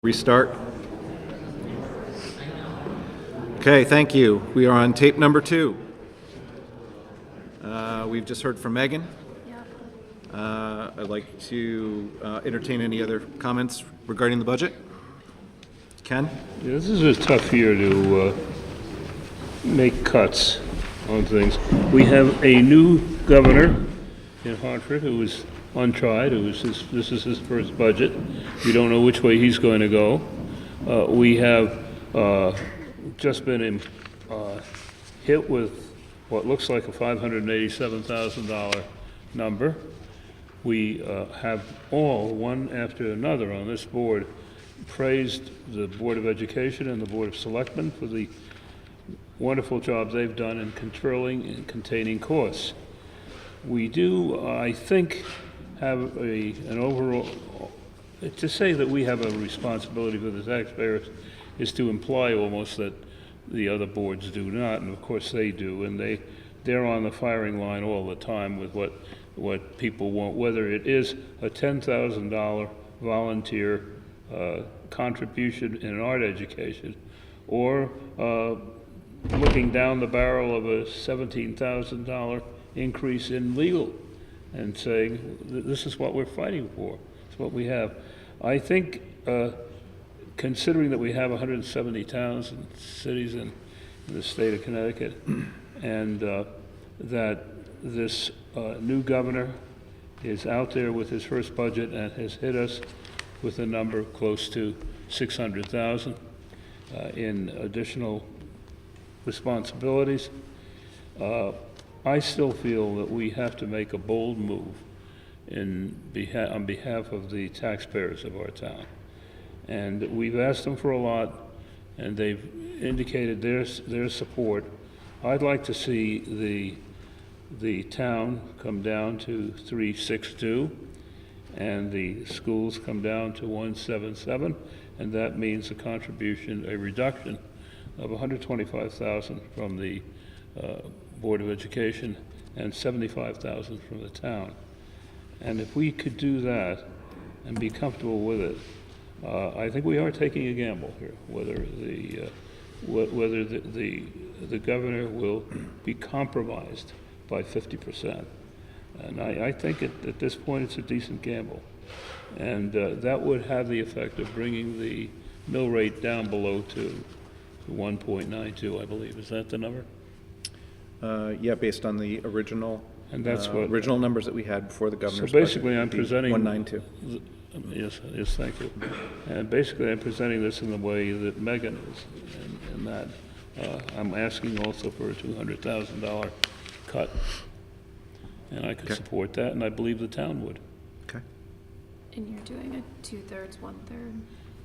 Restart. Okay, thank you. We are on tape number 2. We've just heard from Megan. I'd like to entertain any other comments regarding the budget. Ken? Yeah, this is a tough year to make cuts on things. We have a new governor in Hartford who is untried. This is his first budget. We don't know which way he's going to go. We have just been hit with what looks like a $587,000 number. We have all, one after another on this board, praised the Board of Education and the Board of Selectmen for the wonderful job they've done in controlling and containing costs. We do, I think, have an overall, to say that we have a responsibility for the taxpayers is to imply almost that the other boards do not, and of course they do, and they're on the firing line all the time with what people want, whether it is a $10,000 volunteer contribution in art education, or looking down the barrel of a $17,000 increase in legal, and saying, this is what we're fighting for, it's what we have. I think, considering that we have 170 towns and cities in the state of Connecticut, and that this new governor is out there with his first budget and has hit us with a number close to 600,000 in additional responsibilities, I still feel that we have to make a bold move on behalf of the taxpayers of our town. And we've asked them for a lot, and they've indicated their support. I'd like to see the town come down to 362, and the schools come down to 177, and that means a reduction of 125,000 from the Board of Education and 75,000 from the town. And if we could do that and be comfortable with it, I think we are taking a gamble here, whether the governor will be compromised by 50%. And I think at this point it's a decent gamble. And that would have the effect of bringing the mill rate down below to 1.92, I believe. Is that the number? Yeah, based on the original, and that's what original numbers that we had before the governor's budget. So basically, budget, I'm presenting 192. Yes, thank you. And basically, I'm presenting this in the way that Megan is, and that I'm asking also for a $200,000 cut, and I could support that, and I believe the town would. Okay. And you're doing a 2/3, 1/3.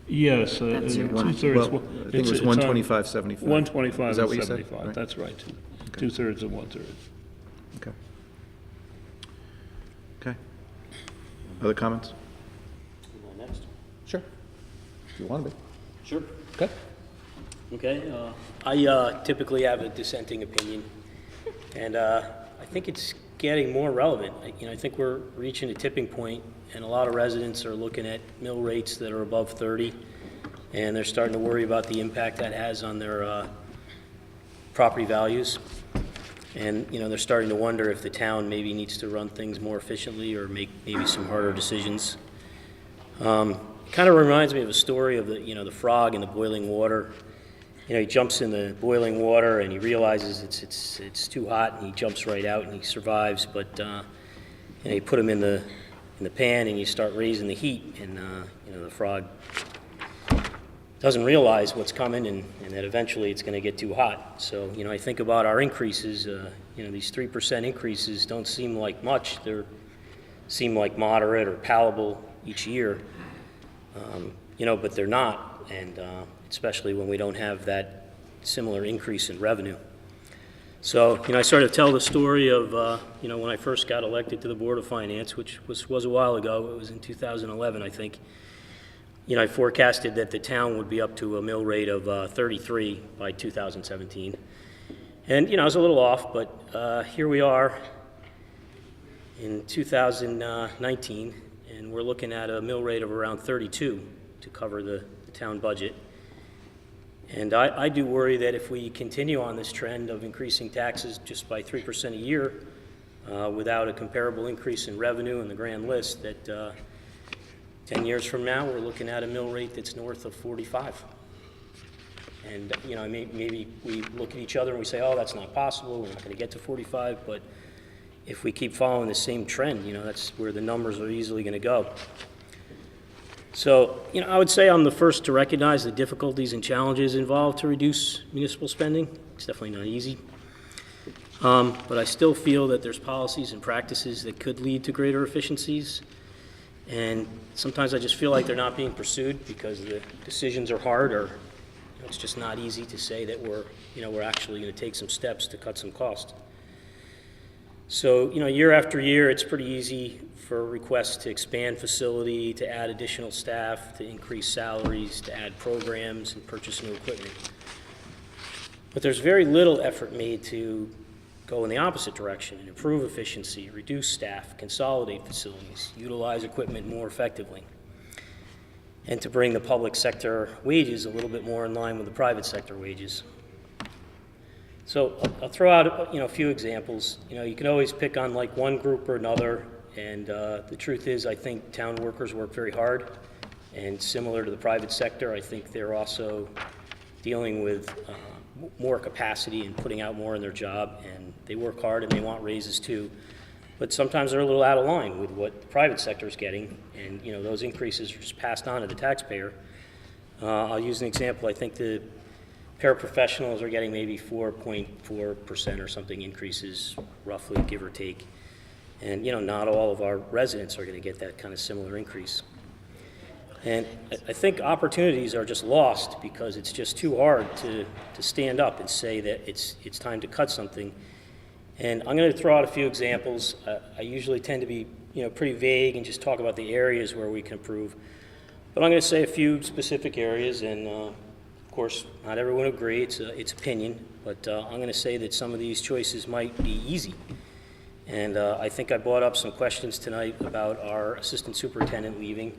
Yes, That's your 2/3. Well, I think it was 125.75. 125 Is that and what you said? 75. Right. That's right. Okay. 2/3 and 1/3. Okay. Okay. Other comments? Am I next? Sure. If you want to be. Sure. Okay. Okay. I typically have a dissenting opinion, and I think it's getting more relevant. I think we're reaching a tipping point, and a lot of residents are looking at mill rates that are above 30, and they're starting to worry about the impact that has on their property values. And they're starting to wonder if the town maybe needs to run things more efficiently or make maybe some harder decisions. Kind of reminds me of a story of the frog in the boiling water. He jumps in the boiling water and he realizes it's too hot, and he jumps right out and he survives. But you put him in the pan and you start raising the heat, and the frog doesn't realize what's coming, and that eventually it's going to get too hot. So I think about our increases. These 3% increases don't seem like much. They seem like moderate or palatable each year. But they're not, and especially when we don't have that similar increase in revenue. So, I sort of tell the story of, when I first got elected to the Board of Finance, which was a while ago. It was in 2011, I think. I forecasted that the town would be up to a mill rate of 33 by 2017. And, I was a little off, but here we are in 2019, and we're looking at a mill rate of around 32 to cover the town budget. And I do worry that if we continue on this trend of increasing taxes just by 3% a year, without a comparable increase in revenue in the grand list, that 10 years from now, we're looking at a mill rate that's north of 45. And, you know, maybe we look at each other and we say, oh, that's not possible, we're not going to get to 45, but if we keep following the same trend, you know, that's where the numbers are easily going to go. So, you know, I would say I'm the first to recognize the difficulties and challenges involved to reduce municipal spending. It's definitely not easy. But I still feel that there's policies and practices that could lead to greater efficiencies. And sometimes I just feel like they're not being pursued because the decisions are hard, or you know, it's just not easy to say that we're actually going to take some steps to cut some cost. So, you know, year after year, it's pretty easy for requests to expand facility, to add additional staff, to increase salaries, to add programs, and purchase new equipment. But there's very little effort made to go in the opposite direction and improve efficiency, reduce staff, consolidate facilities, utilize equipment more effectively, and to bring the public sector wages a little bit more in line with the private sector wages. So I'll throw out, you know, a few examples. You know, you can always pick on like one group or another, and the truth is I think town workers work very hard, and similar to the private sector, I think they're also dealing with more capacity and putting out more in their job, and they work hard and they want raises too. But sometimes they're a little out of line with what the private sector is getting, and you know, those increases are just passed on to the taxpayer. I'll use an example. I think the paraprofessionals are getting maybe 4.4% or something increases, roughly, give or take. And, you know, not all of our residents are going to get that kind of similar increase. And I think opportunities are just lost because it's just too hard to stand up and say that it's time to cut something. And I'm going to throw out a few examples. I usually tend to be, you know, pretty vague and just talk about the areas where we can improve. But I'm going to say a few specific areas, and of course, not everyone will agree. It's opinion, but I'm going to say that some of these choices might be easy. And I think I brought up some questions tonight about our assistant superintendent leaving.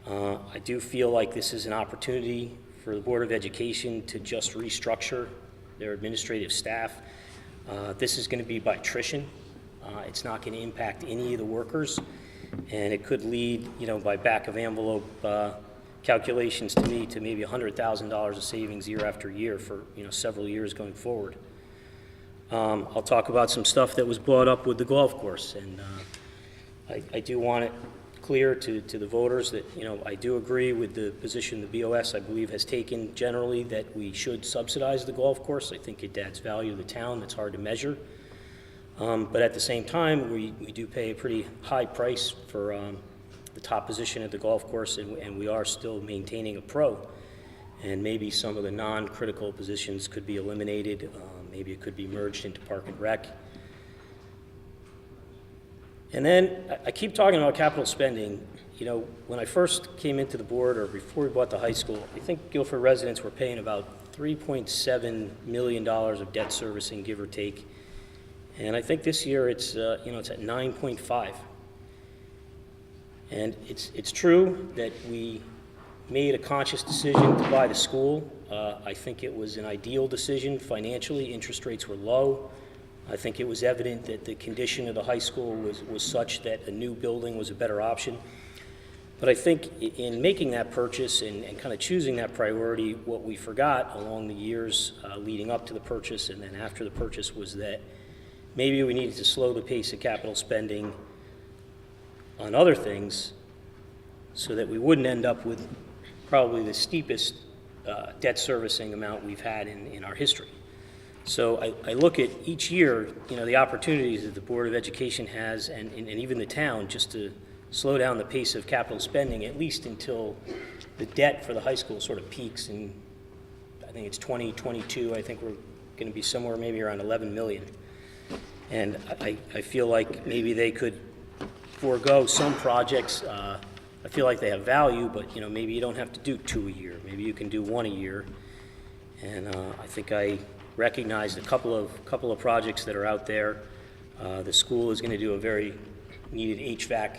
I do feel like this is an opportunity for the Board of Education to just restructure their administrative staff. This is going to be by attrition. It's not going to impact any of the workers, and it could lead, you know, by back of envelope calculations to me to maybe $100,000 of savings year after year for, you know, several years going forward. I'll talk about some stuff that was brought up with the golf course, and I do want it clear to the voters that, you know, I do agree with the position the BOS, I believe, has taken generally that we should subsidize the golf course. I think it adds value to the town that's hard to measure. But at the same time, we do pay a pretty high price for the top position at the golf course, and we are still maintaining a pro. And maybe some of the non-critical positions could be eliminated. Maybe it could be merged into Park and Rec. And then I keep talking about capital spending. You know, when I first came into the board, or before we bought the high school, I think Guilford residents were paying about $3.7 million of debt servicing, give or take. And I think this year it's, you know, it's at 9.5. And it's true that we made a conscious decision to buy the school. I think it was an ideal decision financially. Interest rates were low. I think it was evident that the condition of the high school was such that a new building was a better option. But I think in making that purchase and kind of choosing that priority, what we forgot along the years leading up to the purchase and then after the purchase was that maybe we needed to slow the pace of capital spending on other things so that we wouldn't end up with probably the steepest debt servicing amount we've had in our history. So I look at each year, you know, the opportunities that the Board of Education has and even the town just to slow down the pace of capital spending, at least until the debt for the high school sort of peaks in, I think it's 2022. I think we're going to be somewhere maybe around 11 million. And I feel like maybe they could forego some projects. I feel like they have value, but, you know, maybe you don't have to do 2 a year. Maybe you can do 1 a year. And I think I recognized a couple of projects that are out there. The school is going to do a very needed HVAC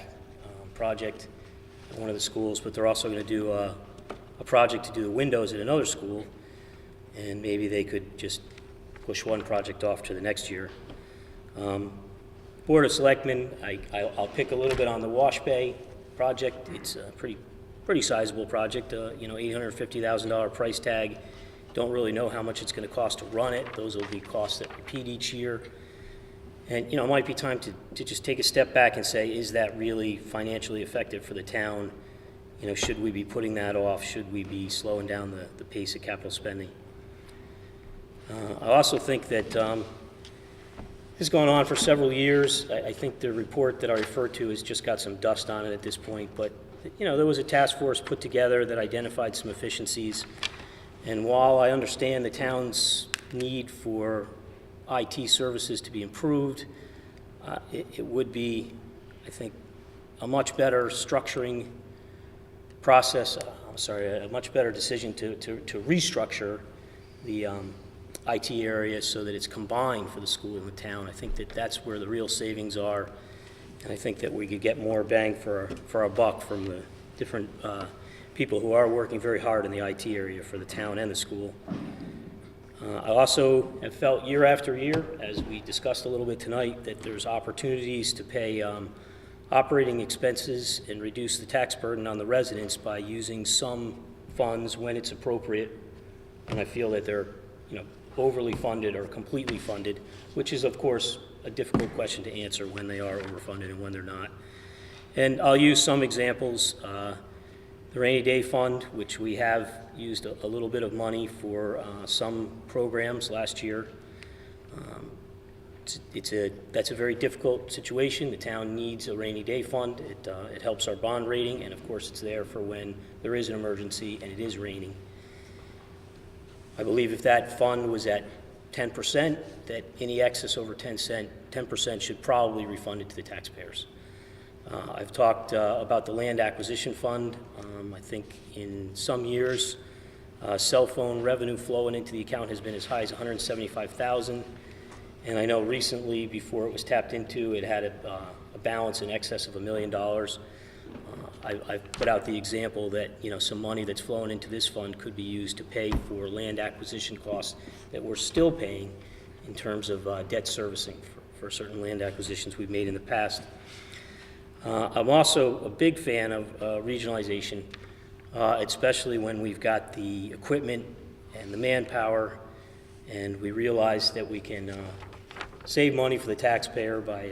project at one of the schools, but they're also going to do a project to do the windows at another school, and maybe they could just push one project off to the next year. Board of Selectmen, I'll pick a little bit on the Wash Bay project. It's a pretty sizable project, $850,000 price tag. Don't really know how much it's going to cost to run it. Those will be costs that repeat each year. And, it might be time to just take a step back and say, is that really financially effective for the town? Should we be putting that off? Should we be slowing down the pace of capital spending? I also think that this has gone on for several years. I think the report that I referred to has just got some dust on it at this point, but there was a task force put together that identified some efficiencies. And while I understand the town's need for IT services to be improved, it would be, I think, a much better structuring process, a much better decision to restructure the IT area so that it's combined for the school and the town. I think that that's where the real savings are, and I think that we could get more bang for our buck from the different people who are working very hard in the IT area for the town and the school. I also have felt year after year, as we discussed a little bit tonight, that there's opportunities to pay operating expenses and reduce the tax burden on the residents by using some funds when it's appropriate. And I feel that they're, overly funded or completely funded, which is, of course, a difficult question to answer when they are overfunded and when they're not. And I'll use some examples. The rainy day fund, which we have used a little bit of money for some programs last year. That's a very difficult situation. The town needs a rainy day fund. It helps our bond rating, and of course it's there for when there is an emergency and it is raining. I believe if that fund was at 10%, that any excess over 10% should probably be refunded to the taxpayers. I've talked about the land acquisition fund. I think in some years, cell phone revenue flowing into the account has been as high as $175,000. And I know recently, before it was tapped into, it had a balance in excess of $1 million. I've put out the example that some money that's flowing into this fund could be used to pay for land acquisition costs that we're still paying in terms of debt servicing for certain land acquisitions we've made in the past. I'm also a big fan of regionalization, especially when we've got the equipment and the manpower, and we realize that we can save money for the taxpayer by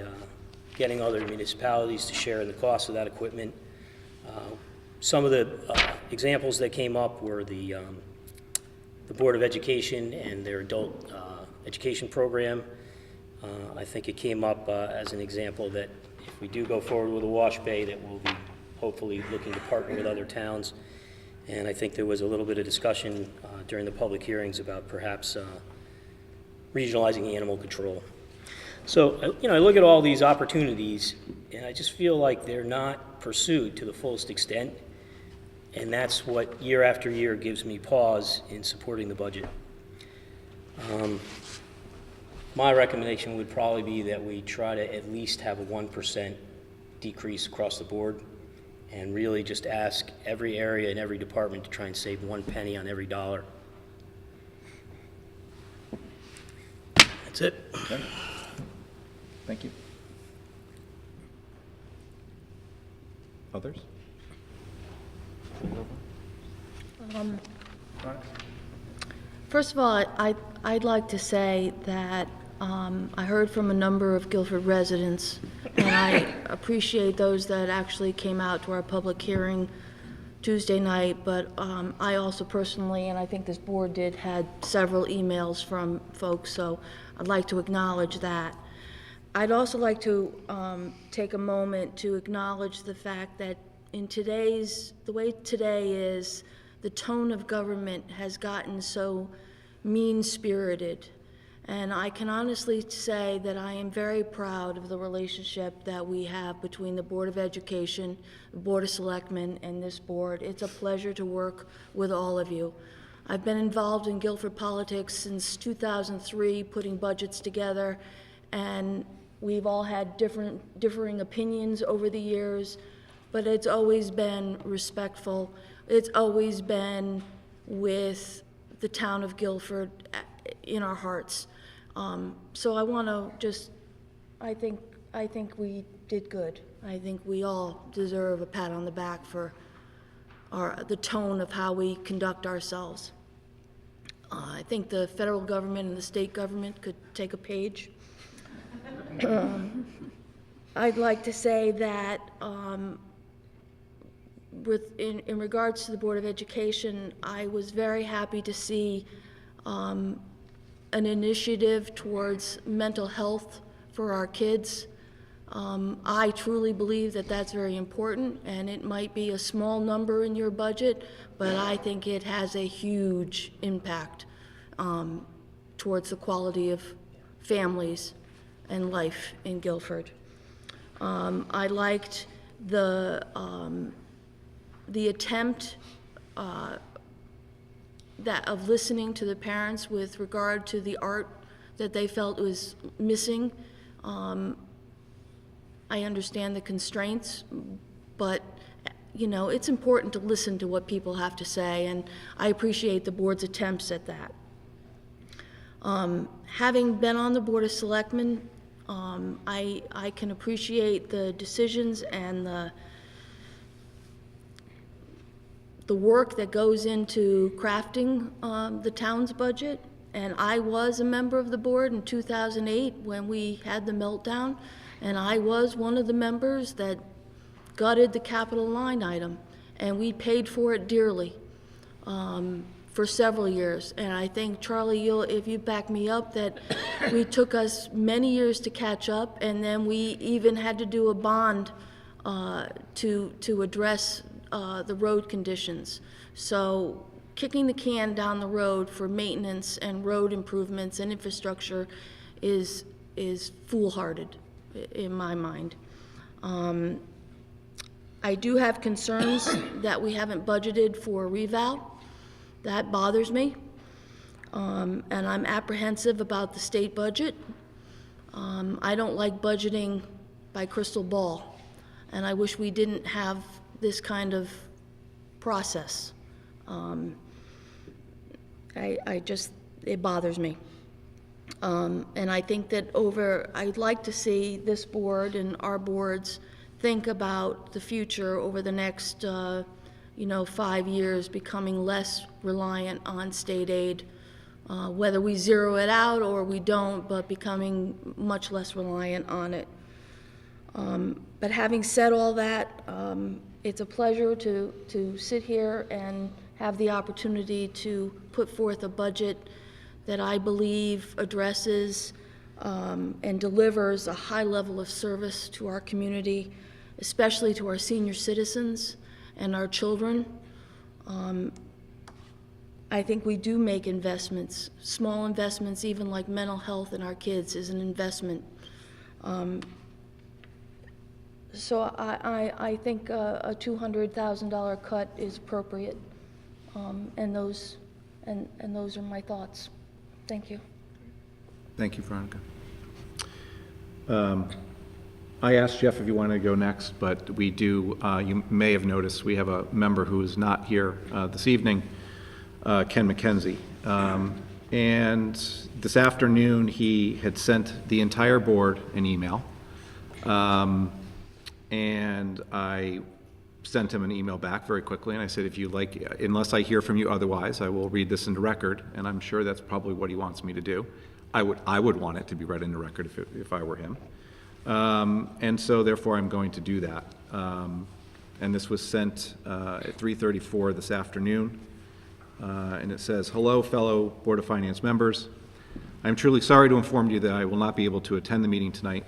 getting other municipalities to share in the cost of that equipment. Some of the examples that came up were the Board of Education and their adult education program. I think it came up as an example that if we do go forward with a Wash Bay, that we'll be hopefully looking to partner with other towns. And I think there was a little bit of discussion during the public hearings about perhaps regionalizing animal control. So, I look at all these opportunities, and I just feel like they're not pursued to the fullest extent, and that's what year after year gives me pause in supporting the budget. My recommendation would probably be that we try to at least have a 1% decrease across the board, and really just ask every area and every department to try and save 1 penny on every dollar. That's it. Okay. Thank you. Others? First of all, I'd like to say that I heard from a number of Guilford residents, and I appreciate those that actually came out to our public hearing Tuesday night, but I also personally, and I think this board did, had several emails from folks, so I'd like to acknowledge that. I'd also like to take a moment to acknowledge the fact that the way today is, the tone of government has gotten so mean-spirited. And I can honestly say that I am very proud of the relationship that we have between the Board of Education, the Board of Selectmen, and this board. It's a pleasure to work with all of you. I've been involved in Guilford politics since 2003, putting budgets together, and we've all had differing opinions over the years, but it's always been respectful. it's always been with the town of Guilford in our hearts. So I want to just, I think we did good. I think we all deserve a pat on the back for the tone of how we conduct ourselves. I think the federal government and the state government could take a page. I'd like to say that in regards to the Board of Education, I was very happy to see an initiative towards mental health for our kids. I truly believe that that's very important, and it might be a small number in your budget, but I think it has a huge impact towards the quality of families and life in Guilford. I liked the attempt of listening to the parents with regard to the art that they felt was missing. I understand the constraints, but you know, it's important to listen to what people have to say, and I appreciate the board's attempts at that. Having been on the Board of Selectmen, I can appreciate the decisions and the work that goes into crafting the town's budget. And I was a member of the board in 2008 when we had the meltdown, and I was one of the members that gutted the capital line item, and we paid for it dearly for several years. And I think, Charlie, if you back me up, that we took us many years to catch up, and then we even had to do a bond to address the road conditions. So kicking the can down the road for maintenance and road improvements and infrastructure is foolhardy in my mind. I do have concerns that we haven't budgeted for reval. That bothers me. And I'm apprehensive about the state budget. I don't like budgeting by crystal ball, and I wish we didn't have this kind of process. It bothers me. And I think that I'd like to see this board and our boards think about the future over the next 5 years, becoming less reliant on state aid, whether we zero it out or we don't, but becoming much less reliant on it. But having said all that, it's a pleasure to sit here and have the opportunity to put forth a budget that I believe addresses and delivers a high level of service to our community, especially to our senior citizens and our children. I think we do make investments, small investments, even like mental health in our kids is an investment. So I think a $200,000 cut is appropriate, and those are my thoughts. Thank you. Thank you, Veronica. I asked Jeff if you wanted to go next, but we do, you may have noticed, we have a member who is not here this evening, Ken McKenzie. And this afternoon, he had sent the entire board an email. And I sent him an email back very quickly, and I said, if you like, unless I hear from you otherwise, I will read this into record, and I'm sure that's probably what he wants me to do. I would want it to be read into record if I were him. And so therefore I'm going to do that. And this was sent at 3:34 this afternoon. And it says, hello, fellow Board of Finance members. I'm truly sorry to inform you that I will not be able to attend the meeting tonight.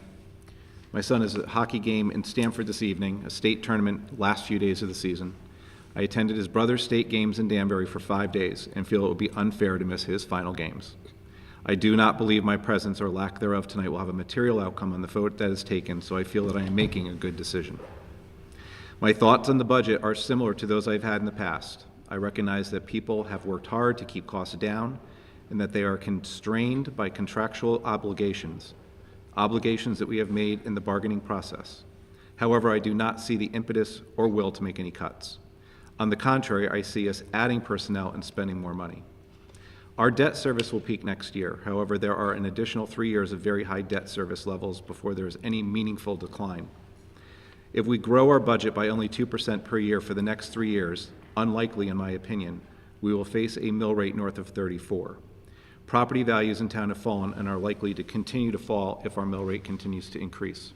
My son is at a hockey game in Stamford this evening, a state tournament last few days of the season. I attended his brother's state games in Danbury for 5 days and feel it would be unfair to miss his final games. I do not believe my presence or lack thereof tonight will have a material outcome on the vote that is taken, so I feel that I am making a good decision. My thoughts on the budget are similar to those I've had in the past. I recognize that people have worked hard to keep costs down and that they are constrained by contractual obligations that we have made in the bargaining process. However, I do not see the impetus or will to make any cuts. On the contrary, I see us adding personnel and spending more money. Our debt service will peak next year. However, there are an additional 3 years of very high debt service levels before there is any meaningful decline. If we grow our budget by only 2% per year for the next 3 years, unlikely in my opinion, we will face a mill rate north of 34. Property values in town have fallen and are likely to continue to fall if our mill rate continues to increase.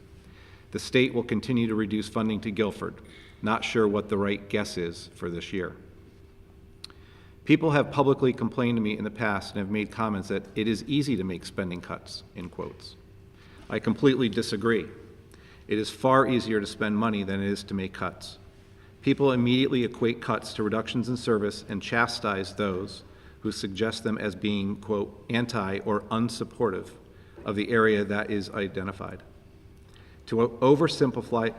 The state will continue to reduce funding to Guilford. Not sure what the right guess is for this year. People have publicly complained to me in the past and have made comments that it is easy to make spending cuts, in quotes. I completely disagree. It is far easier to spend money than it is to make cuts. People immediately equate cuts to reductions in service and chastise those who suggest them as being, quote, anti or unsupportive of the area that is identified. To oversimplify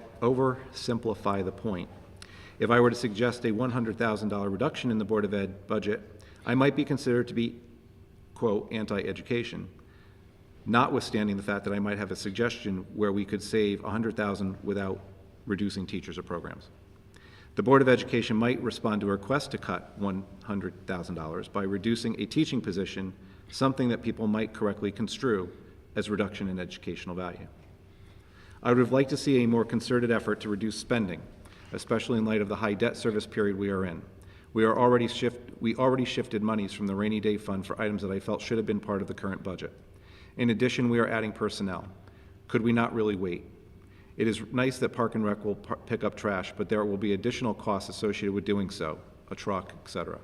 the point, if I were to suggest a $100,000 reduction in the Board of Ed budget, I might be considered to be, quote, anti-education, notwithstanding the fact that I might have a suggestion where we could save $100,000 without reducing teachers or programs. The Board of Education might respond to a request to cut $100,000 by reducing a teaching position, something that people might correctly construe as reduction in educational value. I would have liked to see a more concerted effort to reduce spending, especially in light of the high debt service period we are in. We already shifted monies from the rainy day fund for items that I felt should have been part of the current budget. In addition, we are adding personnel. Could we not really wait? It is nice that Park and Rec will pick up trash, but there will be additional costs associated with doing so, a truck, etc.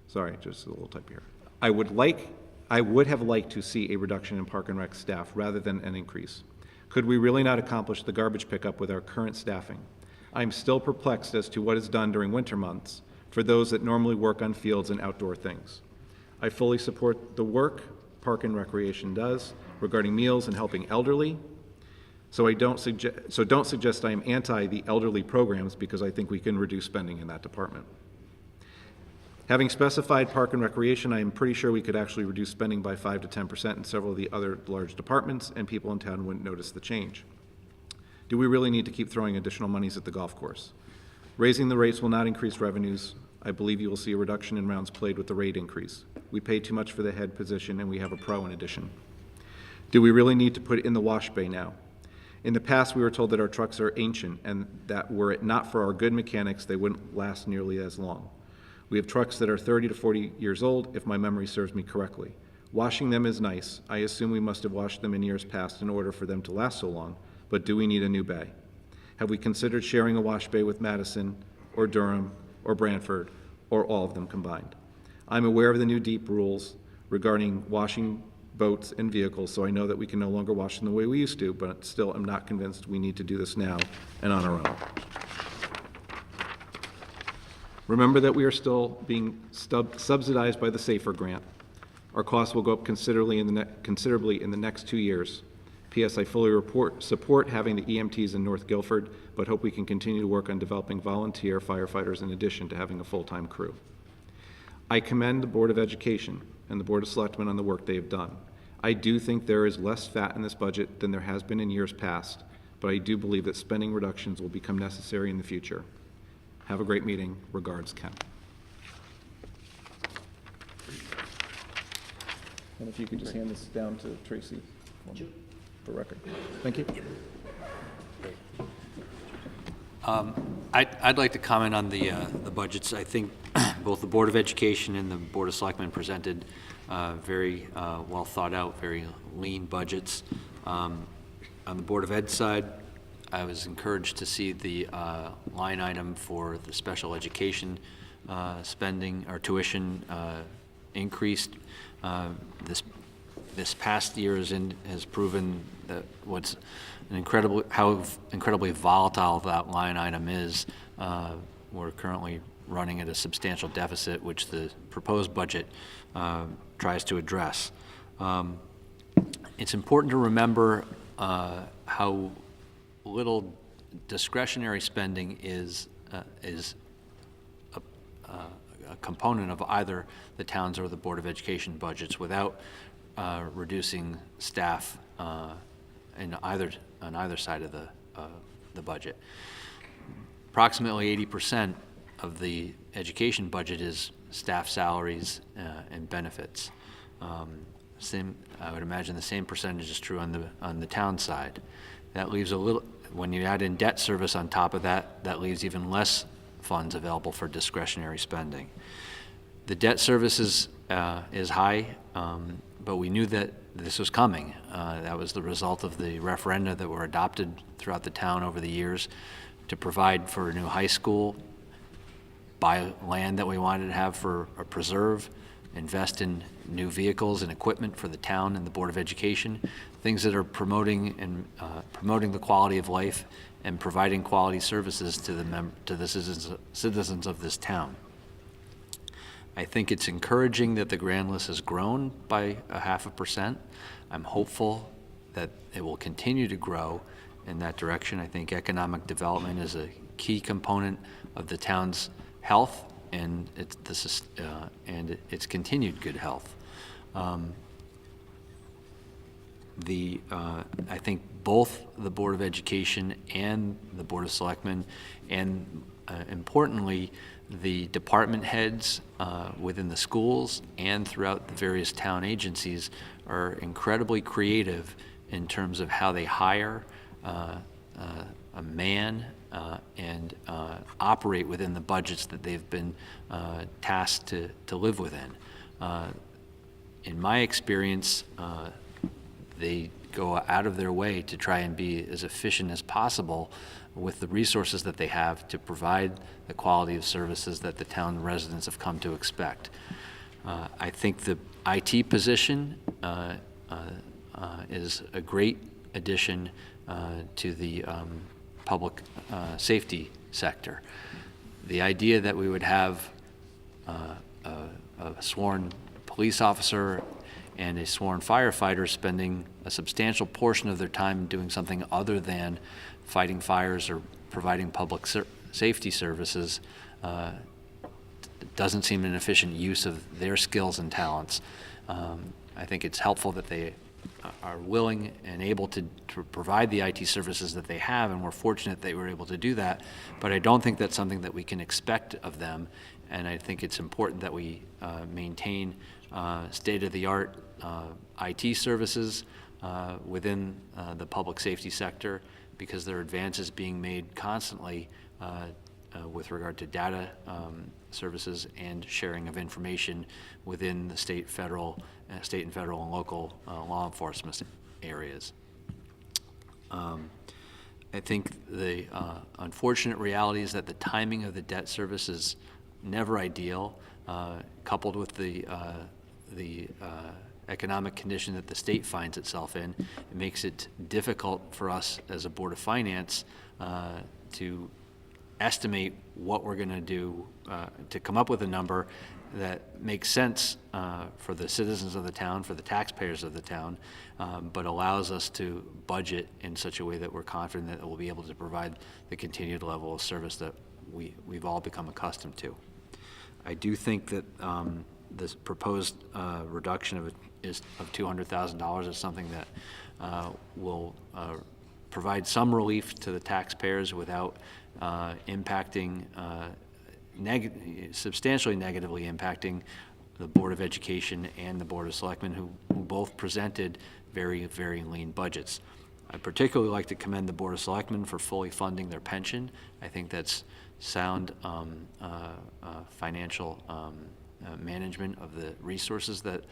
Sorry, just a little type here. I would have liked to see a reduction in Park and Rec staff rather than an increase. Could we really not accomplish the garbage pickup with our current staffing? I'm still perplexed as to what is done during winter months for those that normally work on fields and outdoor things. I fully support the work Park and Recreation does regarding meals and helping elderly, so don't suggest I am anti the elderly programs because I think we can reduce spending in that department. Having specified Park and Recreation, I am pretty sure we could actually reduce spending by 5 to 10% in several of the other large departments, and people in town wouldn't notice the change. Do we really need to keep throwing additional monies at the golf course? Raising the rates will not increase revenues. I believe you will see a reduction in rounds played with the rate increase. We pay too much for the head position, and we have a pro in addition. Do we really need to put it in the wash bay now? In the past, we were told that our trucks are ancient, and that were it not for our good mechanics, they wouldn't last nearly as long. We have trucks that are 30 to 40 years old, if my memory serves me correctly. Washing them is nice. I assume we must have washed them in years past in order for them to last so long, but do we need a new bay? Have we considered sharing a wash bay with Madison, or Durham, or Brantford, or all of them combined? I'm aware of the new deep rules regarding washing boats and vehicles, so I know that we can no longer wash them the way we used to, but still I'm not convinced we need to do this now and on our own. Remember that we are still being subsidized by the SAFER grant. Our costs will go up considerably in the next 2 years. P.S. I fully support having the EMTs in North Guilford, but hope we can continue to work on developing volunteer firefighters in addition to having a full-time crew. I commend the Board of Education and the Board of Selectmen on the work they have done. I do think there is less fat in this budget than there has been in years past, but I do believe that spending reductions will become necessary in the future. Have a great meeting. Regards, Ken. And if you could just hand this down to Tracy for record. Thank you. I'd like to comment on the budgets. I think both the Board of Education and the Board of Selectmen presented very well thought out, very lean budgets. On the Board of Ed side, I was encouraged to see the line item for the special education spending or tuition increased. This past year has proven that how incredibly volatile that line item is. We're currently running at a substantial deficit, which the proposed budget tries to address. It's important to remember how little discretionary spending is a component of either the town's or the Board of Education budgets without reducing staff on either side of the budget. approximately 80% of the education budget is staff salaries and benefits. I would imagine the same percentage is true on the town side. That leaves a little, when you add in debt service on top of that, that leaves even less funds available for discretionary spending. The debt service is high, but we knew that this was coming. That was the result of the referenda that were adopted throughout the town over the years to provide for a new high school, buy land that we wanted to have for a preserve, invest in new vehicles and equipment for the town and the Board of Education, things that are promoting the quality of life and providing quality services to the citizens of this town. I think it's encouraging that the grand list has grown by 0.5%. I'm hopeful that it will continue to grow in that direction. I think economic development is a key component of the town's health and its continued good health. I think both the Board of Education and the Board of Selectmen, and importantly, the department heads within the schools and throughout the various town agencies are incredibly creative in terms of how they hire a man and operate within the budgets that they've been tasked to live within. In my experience, they go out of their way to try and be as efficient as possible with the resources that they have to provide the quality of services that the town residents have come to expect. I think the IT position is a great addition to the public safety sector. The idea that we would have a sworn police officer and a sworn firefighter spending a substantial portion of their time doing something other than fighting fires or providing public safety services doesn't seem an efficient use of their skills and talents. I think it's helpful that they are willing and able to provide the IT services that they have, and we're fortunate they were able to do that, but I don't think that's something that we can expect of them, and I think it's important that we maintain state-of-the-art IT services within the public safety sector, because there are advances being made constantly with regard to data services and sharing of information within the state and federal and local law enforcement areas. I think the unfortunate reality is that the timing of the debt service is never ideal, coupled with the economic condition that the state finds itself in. It makes it difficult for us as a Board of Finance to estimate what we're going to do to come up with a number that makes sense for the citizens of the town, for the taxpayers of the town, but allows us to budget in such a way that we're confident that we'll be able to provide the continued level of service that we've all become accustomed to. I do think that this proposed reduction of $200,000 is something that will provide some relief to the taxpayers without substantially negatively impacting the Board of Education and the Board of Selectmen, who both presented very, very lean budgets. I'd particularly like to commend the Board of Selectmen for fully funding their pension. I think that's sound financial management of the resources that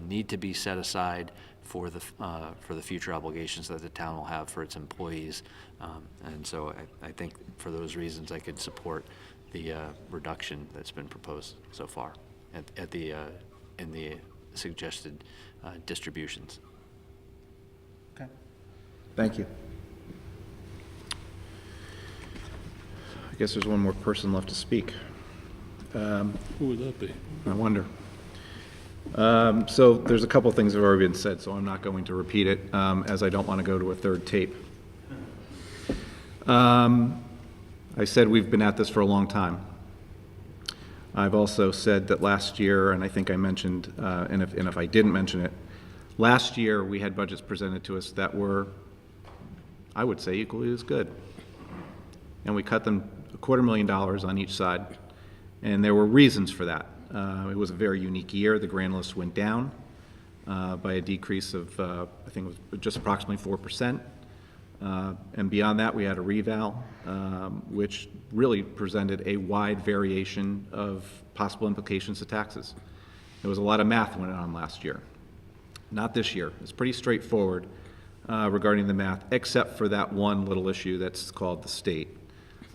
need to be set aside for the future obligations that the town will have for its employees. And so I think for those reasons I could support the reduction that's been proposed so far in the suggested distributions. Okay. Thank you. I guess there's one more person left to speak. Who would that be? I wonder. So there's a couple things that have already been said, so I'm not going to repeat it, as I don't want to go to a third tape. I said we've been at this for a long time. I've also said that last year, and I think I mentioned, and if I didn't mention it, last year we had budgets presented to us that were, I would say, equally as good. And we cut them $250,000 on each side, and there were reasons for that. It was a very unique year. The grand list went down by a decrease of, I think it was just approximately 4%. And beyond that, we had a reval, which really presented a wide variation of possible implications of taxes. There was a lot of math went on last year. Not this year. It's pretty straightforward regarding the math, except for that one little issue that's called the state.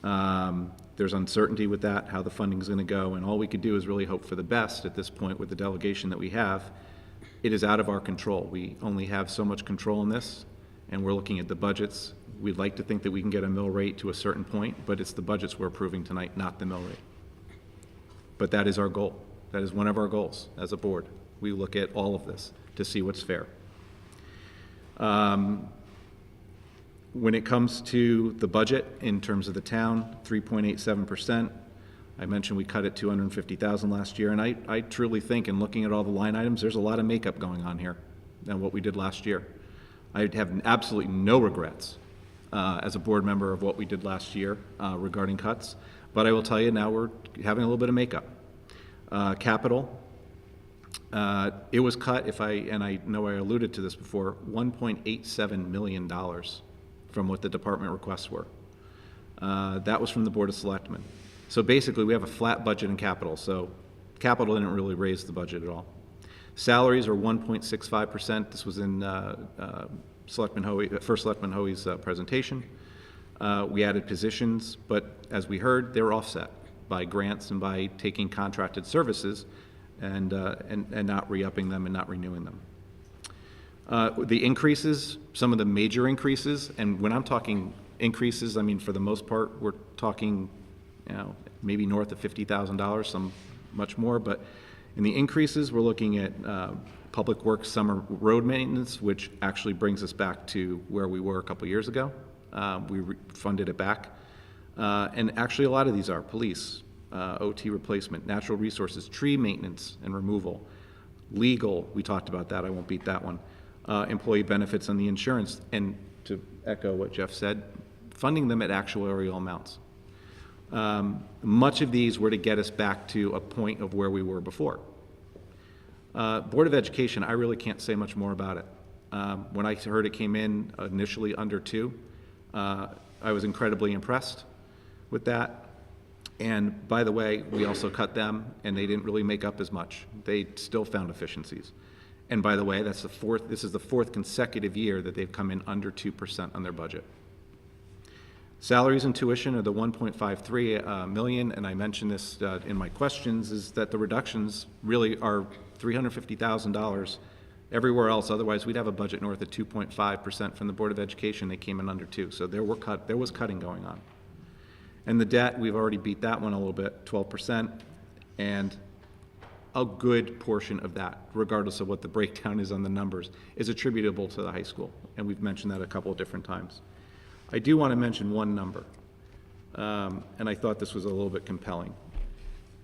There's uncertainty with that, how the funding's going to go, and all we could do is really hope for the best at this point with the delegation that we have. It is out of our control. We only have so much control in this, and we're looking at the budgets. We'd like to think that we can get a mill rate to a certain point, but it's the budgets we're approving tonight, not the mill rate. But that is our goal. That is one of our goals as a board. We look at all of this to see what's fair. When it comes to the budget in terms of the town, 3.87%. I mentioned we cut it $250,000 last year, and I truly think, in looking at all the line items, there's a lot of makeup going on here than what we did last year. I have absolutely no regrets as a board member of what we did last year regarding cuts, but I will tell you now we're having a little bit of makeup. Capital, it was cut, and I know I alluded to this before, $1.87 million from what the department requests were. That was from the Board of Selectmen. So basically, we have a flat budget in capital, so capital didn't really raise the budget at all. Salaries are 1.65%. This was in First Selectman Hoey's presentation. We added positions, but as we heard, they were offset by grants and by taking contracted services and not re-upping them and not renewing them. The increases, some of the major increases, and when I'm talking increases, I mean, for the most part, we're talking, maybe north of $50,000, some much more, but in the increases, we're looking at Public Works summer road maintenance, which actually brings us back to where we were a couple years ago. We funded it back. And actually, a lot of these are police, OT replacement, natural resources, tree maintenance and removal, legal, we talked about that, I won't beat that one, employee benefits and the insurance, and to echo what Jeff said, funding them at actuarial amounts. Much of these were to get us back to a point of where we were before. Board of Education, I really can't say much more about it. When I heard it came in initially under 2, I was incredibly impressed with that. And by the way, we also cut them, and they didn't really make up as much. They still found efficiencies. And by the way, this is the fourth consecutive year that they've come in under 2% on their budget. Salaries and tuition are the 1.53 million, and I mentioned this in my questions, is that the reductions really are $350,000 everywhere else. Otherwise, we'd have a budget north of 2.5% from the Board of Education. They came in under 2, so there was cutting going on. And the debt, we've already beat that one a little bit, 12%, and a good portion of that, regardless of what the breakdown is on the numbers, is attributable to the high school, and we've mentioned that a couple of different times. I do want to mention one number, and I thought this was a little bit compelling.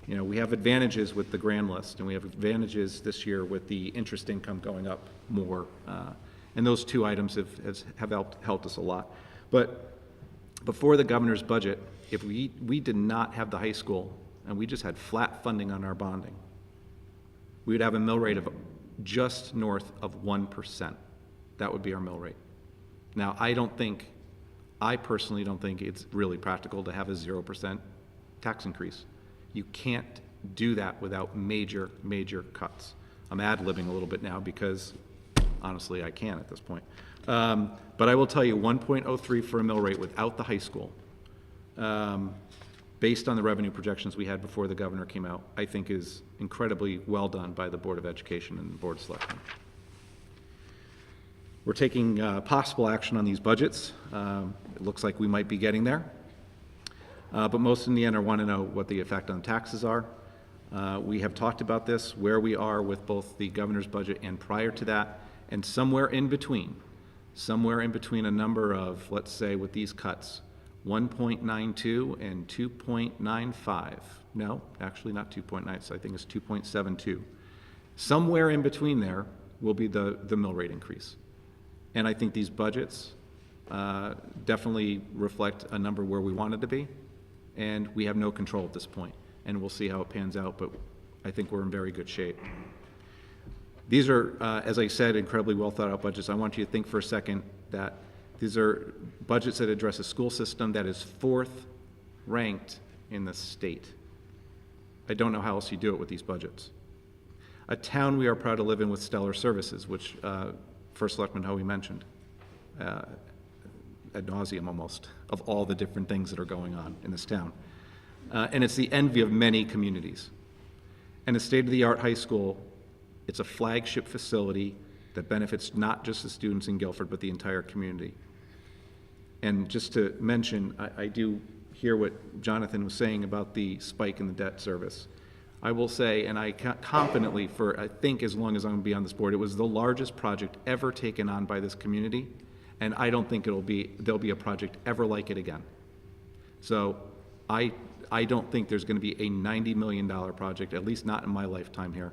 We have advantages with the grand list, and we have advantages this year with the interest income going up more, and those two items have helped us a lot. But before the governor's budget, if we did not have the high school and we just had flat funding on our bonding, we would have a mill rate of just north of 1%. That would be our mill rate. Now, I personally don't think it's really practical to have a 0% tax increase. You can't do that without major, major cuts. I'm ad-libbing a little bit now because, honestly, I can at this point. But I will tell you, 1.03 for a mill rate without the high school, based on the revenue projections we had before the governor came out, I think is incredibly well done by the Board of Education and the Board of Selectmen. We're taking possible action on these budgets. It looks like we might be getting there. But most in the end want to know what the effect on taxes are. We have talked about this, where we are with both the governor's budget and prior to that, and somewhere in between a number of, let's say with these cuts, 1.92 and 2.95. No, actually not 2.9, so I think it's 2.72. Somewhere in between there will be the mill rate increase. And I think these budgets definitely reflect a number where we wanted to be. and we have no control at this point, and we'll see how it pans out, but I think we're in very good shape. These are, as I said, incredibly well thought out budgets. I want you to think for a second that these are budgets that address a school system that is 4th ranked in the state. I don't know how else you do it with these budgets. A town we are proud to live in with stellar services, which First Selectman Hoey mentioned, ad nauseum almost, of all the different things that are going on in this town. And it's the envy of many communities. And a state-of-the-art high school, it's a flagship facility that benefits not just the students in Guilford, but the entire community. And just to mention, I do hear what Jonathan was saying about the spike in the debt service. I will say, and I confidently, for I think as long as I'm going to be on this board, it was the largest project ever taken on by this community, and I don't think there'll be a project ever like it again. So I don't think there's going to be a $90 million project, at least not in my lifetime here.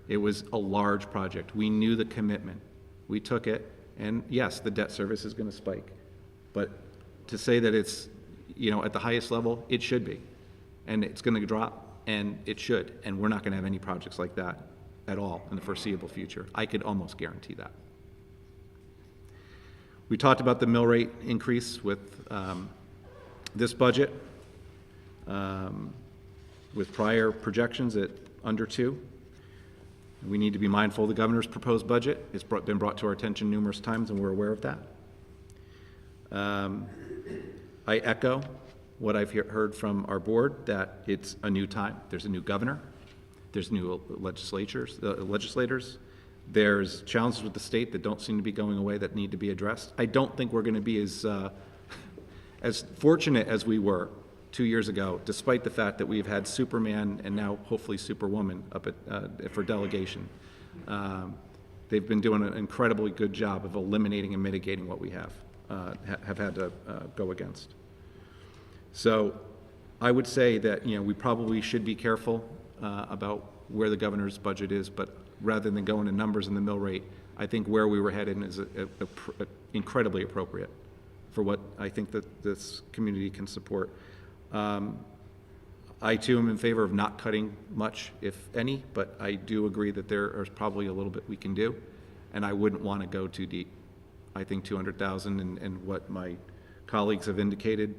It was a large project. We knew the commitment. We took it, and yes, the debt service is going to spike. But to say that it's, at the highest level, it should be. And it's going to drop, and it should. And we're not going to have any projects like that at all in the foreseeable future. I could almost guarantee that. We talked about the mill rate increase with this budget, with prior projections at under 2. We need to be mindful of the governor's proposed budget. It's been brought to our attention numerous times, and we're aware of that. I echo what I've heard from our board, that it's a new time. There's a new governor. There's new legislators. There's challenges with the state that don't seem to be going away that need to be addressed. I don't think we're going to be as fortunate as we were 2 years ago, despite the fact that we've had Superman and now hopefully Superwoman up at, for delegation. They've been doing an incredibly good job of eliminating and mitigating what we have had to go against. So I would say that, we probably should be careful about where the governor's budget is, but rather than go into numbers in the mill rate, I think where we were headed is incredibly appropriate for what I think that this community can support. I too am in favor of not cutting much, if any, but I do agree that there is probably a little bit we can do, and I wouldn't want to go too deep. I think 200,000 and what my colleagues have indicated,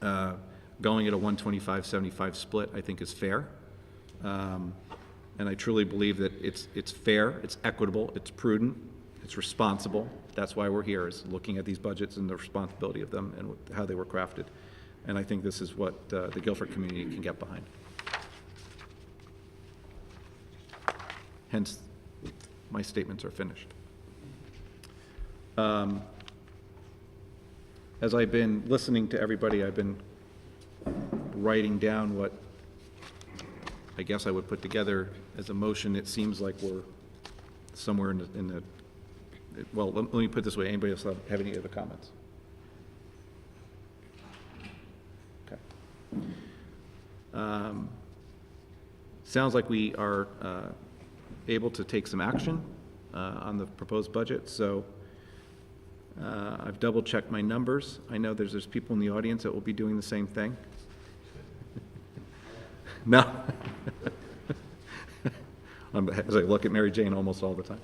going at a 125-75 split, I think is fair. And I truly believe that it's fair, it's equitable, it's prudent, it's responsible. That's why we're here, is looking at these budgets and the responsibility of them and how they were crafted. And I think this is what the Guilford community can get behind. Hence, my statements are finished. As I've been listening to everybody, I've been writing down what I guess I would put together as a motion. It seems like we're somewhere in the well, let me put it this way. Anybody else have any other comments? Okay. Sounds like we are able to take some action on the proposed budget. So I've double-checked my numbers. I know there's people in the audience that will be doing the same thing. No. As I look at Mary Jane almost all the time.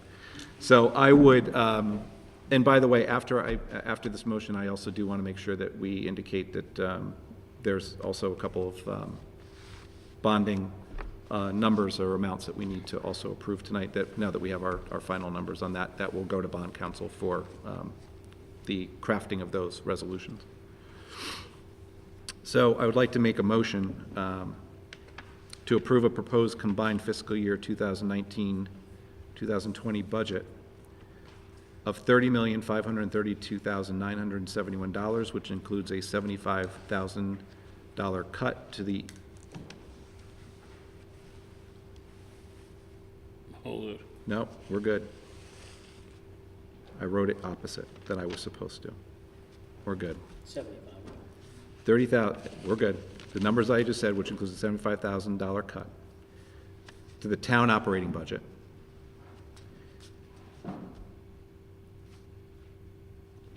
So I would, and by the way, after this motion, I also do want to make sure that we indicate that there's also a couple of bonding numbers or amounts that we need to also approve tonight, that now that we have our final numbers on that, that will go to bond council for the crafting of those resolutions. So I would like to make a motion to approve a proposed combined fiscal year 2019-2020 budget of $30,532,971, which includes a $75,000 cut to the. Hold it. No, we're good. I wrote it opposite than I was supposed to. We're good. 75. 30,000, we're good. The numbers I just said, which includes a $75,000 cut to the town operating budget.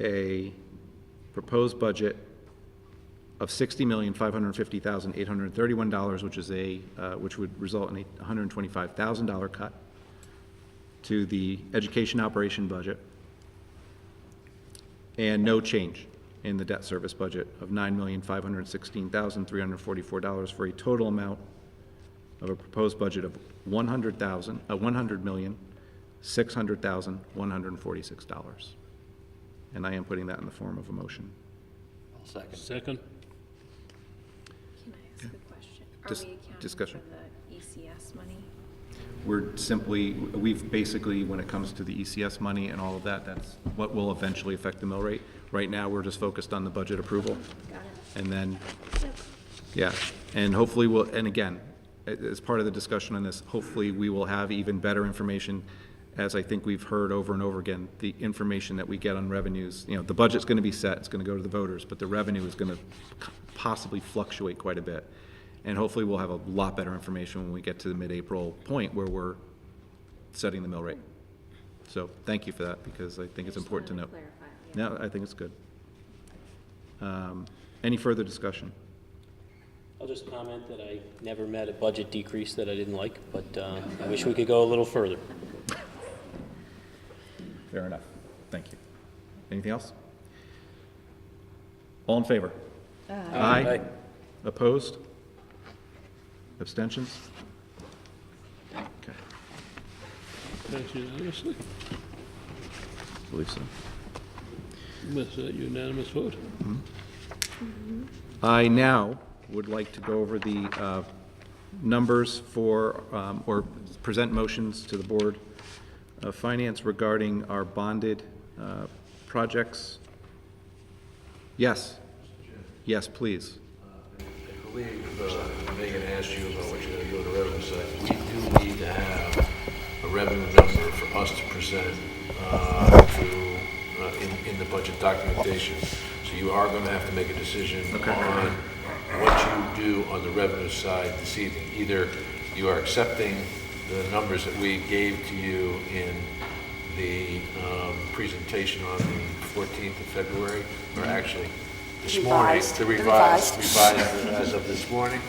A proposed budget of $60,550,831, which would result in a $125,000 cut to the education operation budget, and no change in the debt service budget of $9,516,344 for a total amount of a proposed budget of $100,600,146. And I am putting that in the form of a motion. I'll second. Second? Can I ask a question? Are Dis- we accounting discussion. for the ECS money? We've basically, when it comes to the ECS money and all of that, that's what will eventually affect the mill rate. Right now, we're just focused on the budget approval. Got it. And then, Yep. yeah, and hopefully and again, as part of the discussion on this, hopefully we will have even better information, as I think we've heard over and over again, the information that we get on revenues. You know, the budget's going to be set, it's going to go to the voters, but the revenue is going to possibly fluctuate quite a bit. And hopefully we'll have a lot better information when we get to the mid-April point where we're setting the mill rate. So thank you for that, because I think it's important to know. No, I think it's good. Any further discussion? I'll just comment that I never met a budget decrease that I didn't like, but I wish we could go a little further. Fair enough. Thank you. Anything else? All in favor? Aye. Aye. Opposed? Abstentions? Okay, Passed unanimously. I believe so. Was that unanimous vote? I now would like to go over the numbers for, or present motions to the Board of Finance regarding our bonded projects. Yes. Yes, please. I believe Megan asked you about what you're going to do on the revenue side. We do need to have a revenue number for us to present in the budget documentation. So you are going to have to make a decision on what you do on the revenue side this evening. Either you are accepting the numbers that we gave to you in the presentation on the 14th of February, or actually this morning, the revised as of this morning,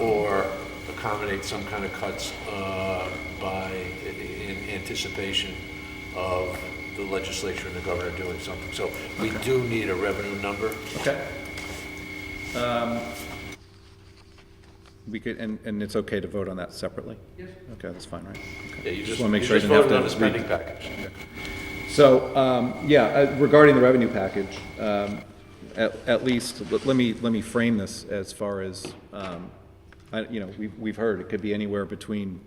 or accommodate some kind of cuts in anticipation of the legislature and the governor doing something. So we do need a revenue number. Okay. We could, and it's okay to vote on that separately? Yes. Okay, that's fine, right? Okay. Yeah, you just wanna make you sure I just didn't have voted on the to spending read- package. So, regarding the revenue package, at least, let me frame this as far as, we've heard, it could be anywhere between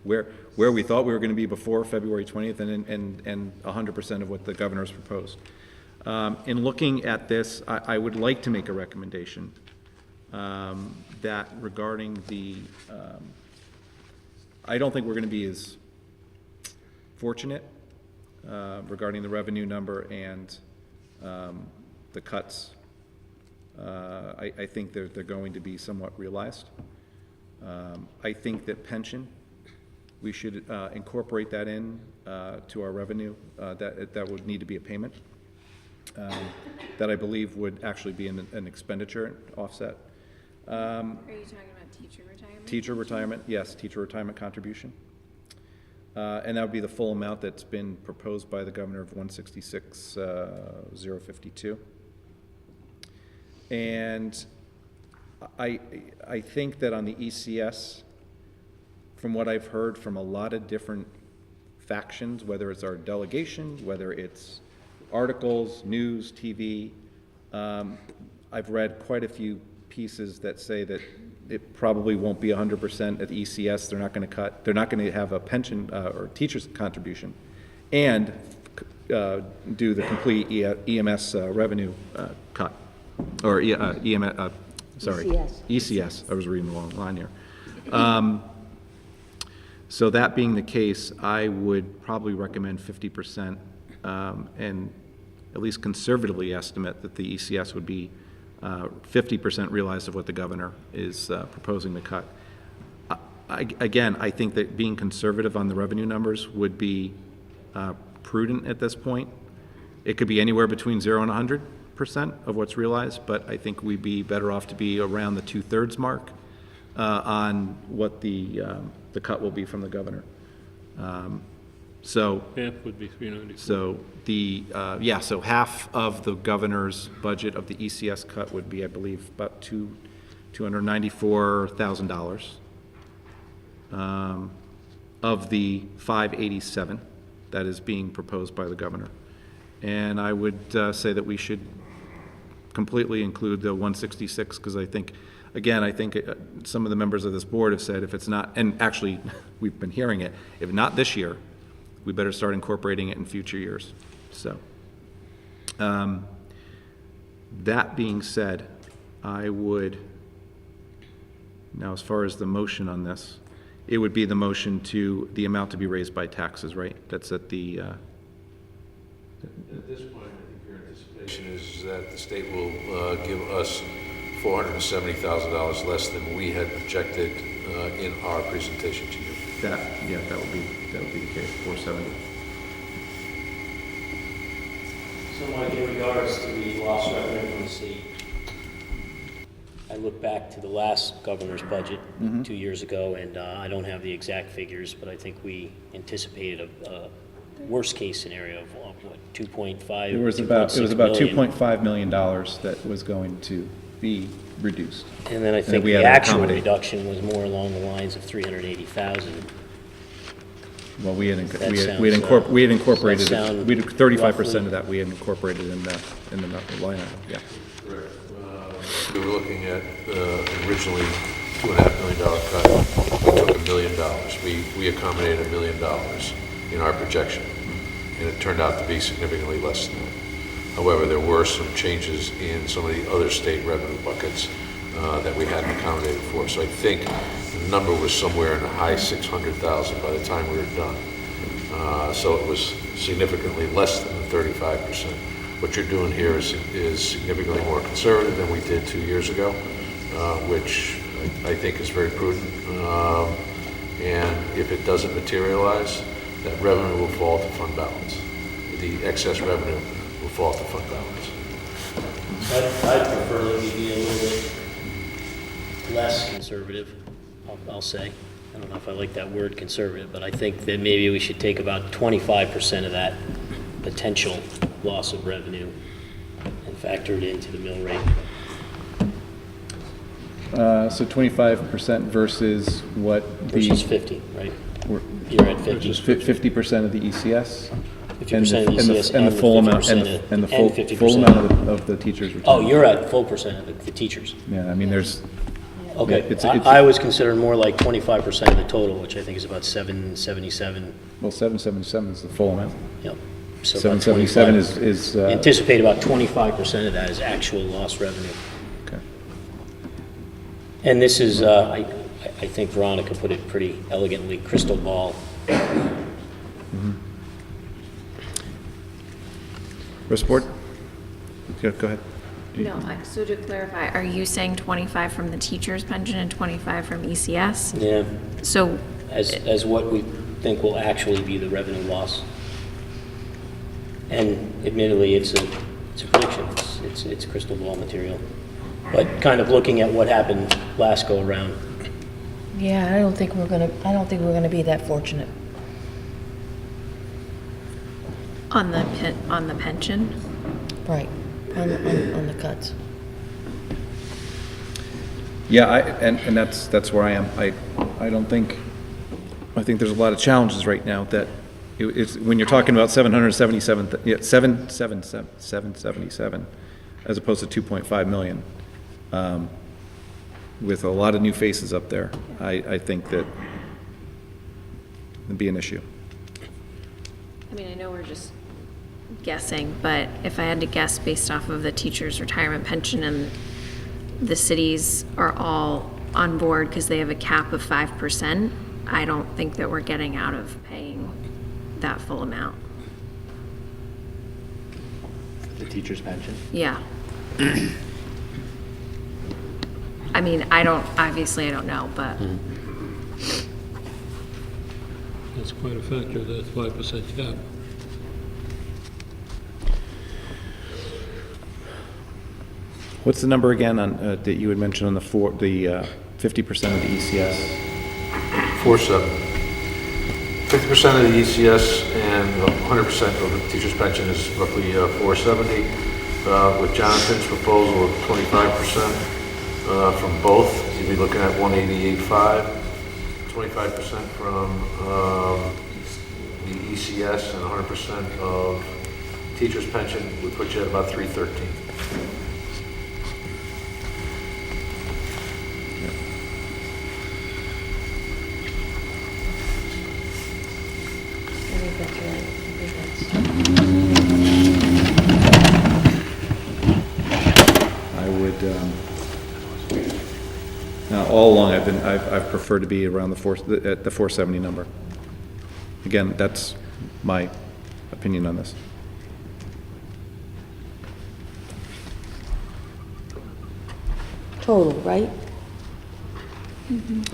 where we thought we were gonna be before February 20th and 100% of what the governor's proposed. In looking at this, I would like to make a recommendation, that regarding the, I don't think we're gonna be as fortunate regarding the revenue number and the cuts. I think they're going to be somewhat realized. I think that pension, we should incorporate that in to our revenue. That would need to be a payment. That I believe would actually be an expenditure offset. Are you talking about teacher retirement? Teacher retirement, yes, teacher retirement contribution. And that would be the full amount that's been proposed by the governor of 166,052. And I think that on the ECS, from what I've heard from a lot of different factions, whether it's our delegation, whether it's articles, news, TV, I've read quite a few pieces that say that it probably won't be 100% at ECS. They're not going to cut. They're not going to have a pension or teacher's contribution, and do the complete EMS revenue cut, or EMS. Sorry, ECS. I was reading the wrong line here. So that being the case, I would probably recommend 50%, and at least conservatively estimate that the ECS would be 50% realized of what the governor is proposing to cut. Again, I think that being conservative on the revenue numbers would be prudent at this point. It could be anywhere between 0 and 100, 100% of what's realized, but I think we'd be better off to be around the 2/3 mark on what the cut will be from the governor. So, Half would be 394. so so half of the governor's budget of the ECS cut would be, I believe, about $294,000 of the 587 that is being proposed by the governor. And I would say that we should completely include the 166, because I think, again, some of the members of this board have said if it's not, and actually, we've been hearing it, if not this year, we better start incorporating it in future years. So, that being said, I would, now as far as the motion on this, it would be the motion to, the amount to be raised by taxes, right? That's at the, At this point, I think your anticipation is that the state will give us $470,000 less than we had projected in our presentation to you. that would be the case, 470. So Mike, in regards to the lost revenue from the state, I look back to the last governor's budget 2 years ago, and I don't have the exact figures, but I think we anticipated a worst-case scenario of what, 2.5? It was about $2.5 million that was going to be reduced. And then I think we the had to actual accommodate. reduction was more along the lines of 380,000. Well, we had That incorporated, does that sound 35% roughly? of that we had incorporated in the line item, yeah. Correct. We were looking at originally $2.5 million cut. We took $1 million. We accommodated $1 million in our projection, and it turned out to be significantly less than that. However, there were some changes in some of the other state revenue buckets that we hadn't accommodated for. So I think the number was somewhere in the high 600,000 by the time we were done. So it was significantly less than the 35%. What you're doing here is significantly more conservative than we did 2 years ago, which I think is very prudent. And if it doesn't materialize, that revenue will fall to fund balance. The excess revenue will fall to fund balance. I'd prefer that we be a little bit less conservative, I'll say. I don't know if I like that word conservative, but I think that maybe we should take about 25% of that potential loss of revenue and factor it into the mill rate. So 25% versus what Versus 50, right? we're- You're at 50. 50% of the ECS? 50% of the ECS And the full amount, 50% and the and full 50% amount of the teachers' return. Oh, you're at full percent of the teachers. Yeah, I mean, there's, Okay, It's- I was considering more like 25% of the total, which I think is about 777, well, 777 is the full amount. yep. So about 777 25. is, Anticipate about 25% of that is actual lost revenue. okay. And this is, I think Veronica put it pretty elegantly, crystal ball. Rest board? Go ahead. No, so to clarify, are you saying 25 from the teacher's pension and 25 from ECS? Yeah, So, as what we think will actually be the revenue loss. And admittedly, it's a prediction, it's crystal ball material. But kind of looking at what happened last go around, Yeah, I don't think we're gonna be that fortunate. on the pension? Right, on the cuts. Yeah, and that's where I am. I think there's a lot of challenges right now that it's, when you're talking about 777, as opposed to 2.5 million, with a lot of new faces up there, I think that it'd be an issue. I mean, I know we're just guessing, but if I had to guess based off of the teacher's retirement pension and the cities are all on board because they have a cap of 5%, I don't think that we're getting out of paying that full amount. The teacher's pension? Yeah. I mean, obviously I don't know, but That's quite a factor, that 5% cap. What's the number again on, that you had mentioned on the 50% of the ECS? 4.7. 50% of the ECS and 100% of the teacher's pension is roughly 470. With Jonathan's proposal of 25% from both, you'd be looking at 188.5. 25% from the ECS and 100% of teacher's pension would put you at about 313. I think that's right. I would, now, all along, I've preferred to be around at the 470 number. Again, that's my opinion on this. Total, right?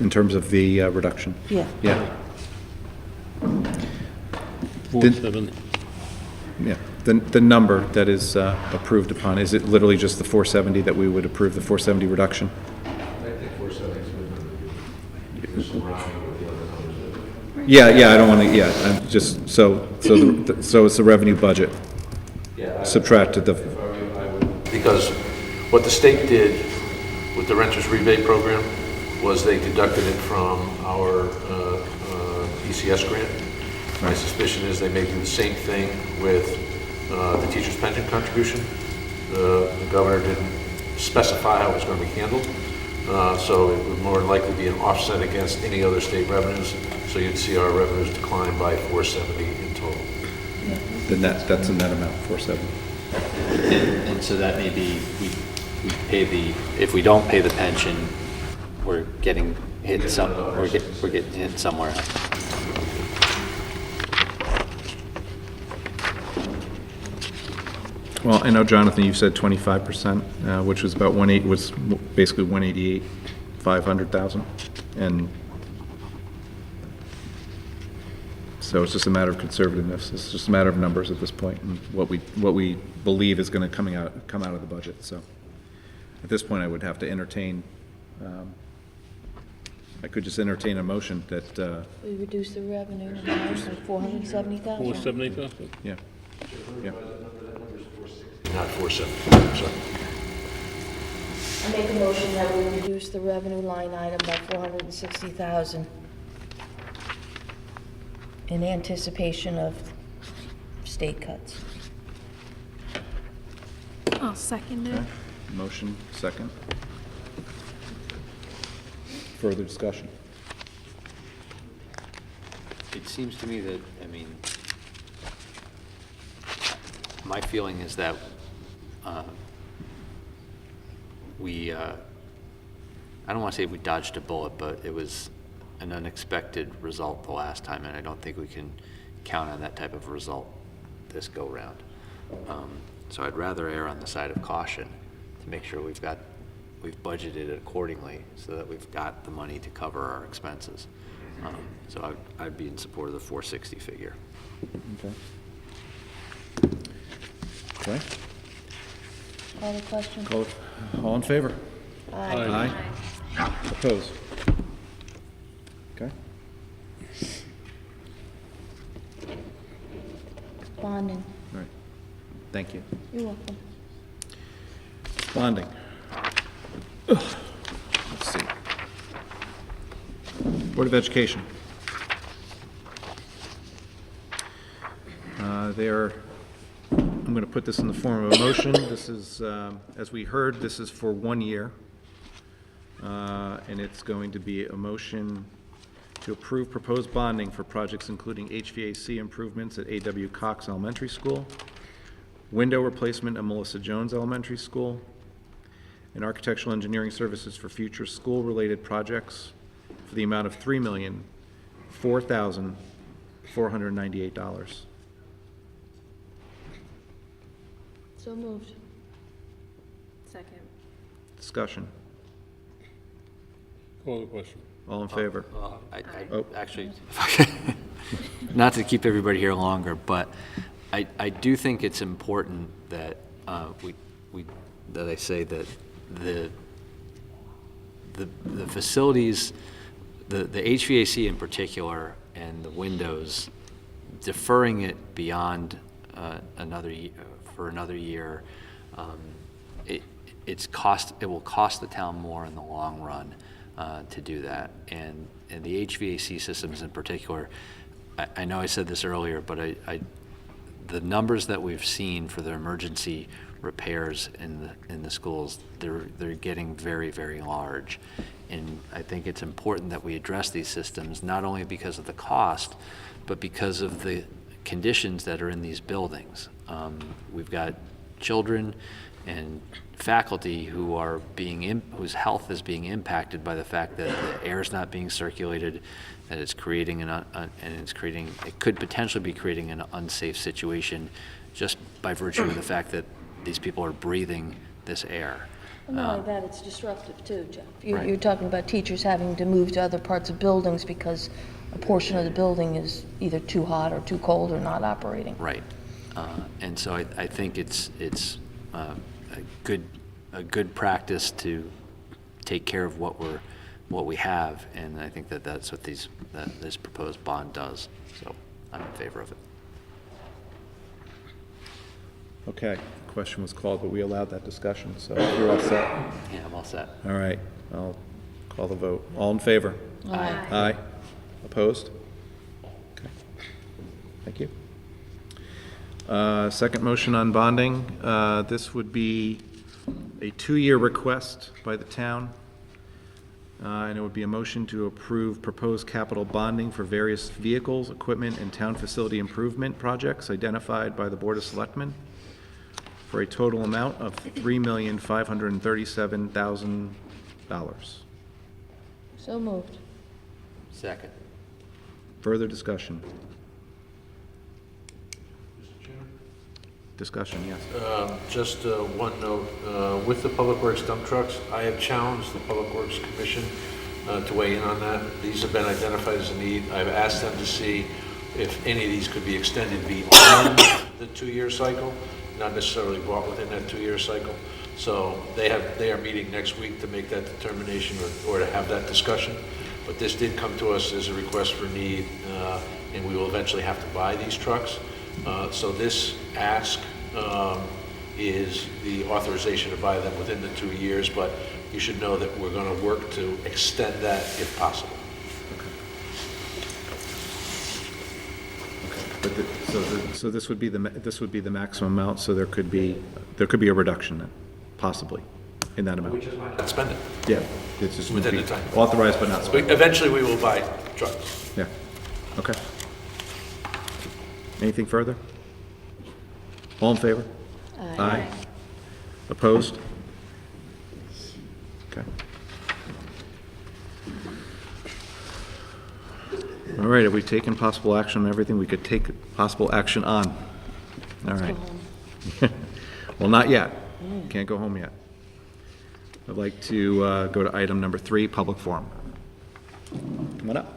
In terms of the reduction. Yeah. Yeah, 470. yeah. The number that is approved upon, is it literally just the 470 that we would approve, the 470 reduction? I think 470 is good. There's some rounding with the other numbers. Yeah, I don't want to, yeah, I'm just, so it's the revenue budget subtracted the, Because what the state did with the renter's rebate program was they deducted it from our ECS grant. My suspicion is they may do the same thing with the teacher's pension contribution. The governor didn't specify how it was going to be handled, so it would more likely be an offset against any other state revenues. So you'd see our revenues decline by 470 in total. the net, that's a net amount, 470. And so that may be, we pay the, if we don't pay the pension, we're getting hit we're getting hit somewhere. Well, I know, Jonathan, you said 25%, which was about was basically 188, 500,000. And so it's just a matter of conservativeness. It's just a matter of numbers at this point and what we believe is going to come out of the budget. So at this point, I would have to entertain, I could just entertain a motion that, We reduce the revenue by 470,000. 470,000? yeah, yeah. Not 470, sorry. I make a motion that we reduce the revenue line item by 460,000 in anticipation of state cuts. I'll second it. Motion, second. Further discussion? It seems to me that, I mean, my feeling is that I don't want to say we dodged a bullet, but it was an unexpected result the last time, and I don't think we can count on that type of result this go-round. So I'd rather err on the side of caution to make sure we've budgeted it accordingly so that we've got the money to cover our expenses. So I'd be in support of the 460 figure. Okay. Okay. Other questions? All in favor? Aye. Opposed? Okay. Bonding. All right. Thank you. You're welcome. Bonding. Let's see. Board of Education. I'm going to put this in the form of a motion. This is, as we heard, this is for 1 year. And it's going to be a motion to approve proposed bonding for projects including HVAC improvements at A.W. Cox Elementary School, window replacement at Melissa Jones Elementary School, and architectural engineering services for future school-related projects for the amount of $3,004,498. So moved. Second. Discussion. Call the question. All in favor? Oh. Actually, not to keep everybody here longer, but I do think it's important that we that I say that the facilities, the HVAC in particular, and the windows, deferring it beyond for another year, it will cost the town more in the long run to do that. And the HVAC systems in particular, I know I said this earlier, but the numbers that we've seen for the emergency repairs in the schools, they're getting very, very large. And I think it's important that we address these systems, not only because of the cost, but because of the conditions that are in these buildings. We've got children and faculty who are whose health is being impacted by the fact that the air is not being circulated, that it's creating it could potentially be creating an unsafe situation just by virtue of the fact that these people are breathing this air. And not only that, it's disruptive too, Jeff. Right. You're talking about teachers having to move to other parts of buildings because a portion of the building is either too hot or too cold or not operating. Right. And so I think it's a good practice to take care of what we have, and I think that's what this proposed bond does. So I'm in favor of it. Okay, question was called, but we allowed that discussion, so you're all set. Yeah, I'm all set. All right, I'll call the vote. All in favor? Aye. Aye. Opposed? Okay. Thank you. Second motion on bonding. This would be a 2-year request by the town. And it would be a motion to approve proposed capital bonding for various vehicles, equipment, and town facility improvement projects identified by the Board of Selectmen for a total amount of $3,537,000. So moved. Second. Further discussion? Discussion, yes. Just one note, with the Public Works dump trucks, I have challenged the Public Works Commission to weigh in on that. These have been identified as a need. I've asked them to see if any of these could be extended beyond the 2-year cycle, not necessarily brought within that 2-year cycle. So they are meeting next week to make that determination or to have that discussion. But this did come to us as a request for need, and we will eventually have to buy these trucks. So this ask is the authorization to buy them within the 2 years, but you should know that we're going to work to extend that if possible. But so this would be the maximum amount, so there could be a reduction then, possibly, in that amount. We just might not spend it. Yeah. It's just Within the time. authorized but not spent. Eventually, we will buy trucks. Yeah, okay. Anything further? All in favor? Aye. Opposed? Okay. All right, have we taken possible action on everything we could take possible action on? All right. Well, not yet. Can't go home yet. I'd like to go to item number 3, public forum. Come on up.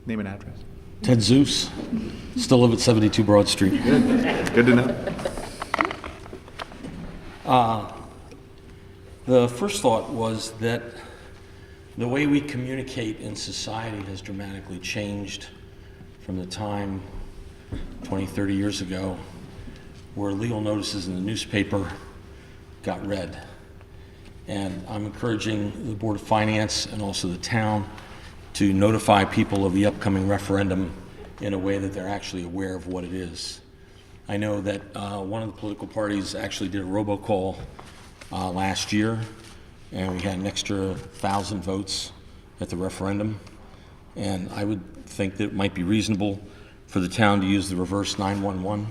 Name and address. Ted Zeus, still live at 72 Broad Street. Good to know. The first thought was that the way we communicate in society has dramatically changed from the time 20, 30 years ago where legal notices in the newspaper got read. And I'm encouraging the Board of Finance and also the town to notify people of the upcoming referendum in a way that they're actually aware of what it is. I know that one of the political parties actually did a robocall last year, and we had an extra 1,000 votes at the referendum. And I would think that it might be reasonable for the town to use the reverse 911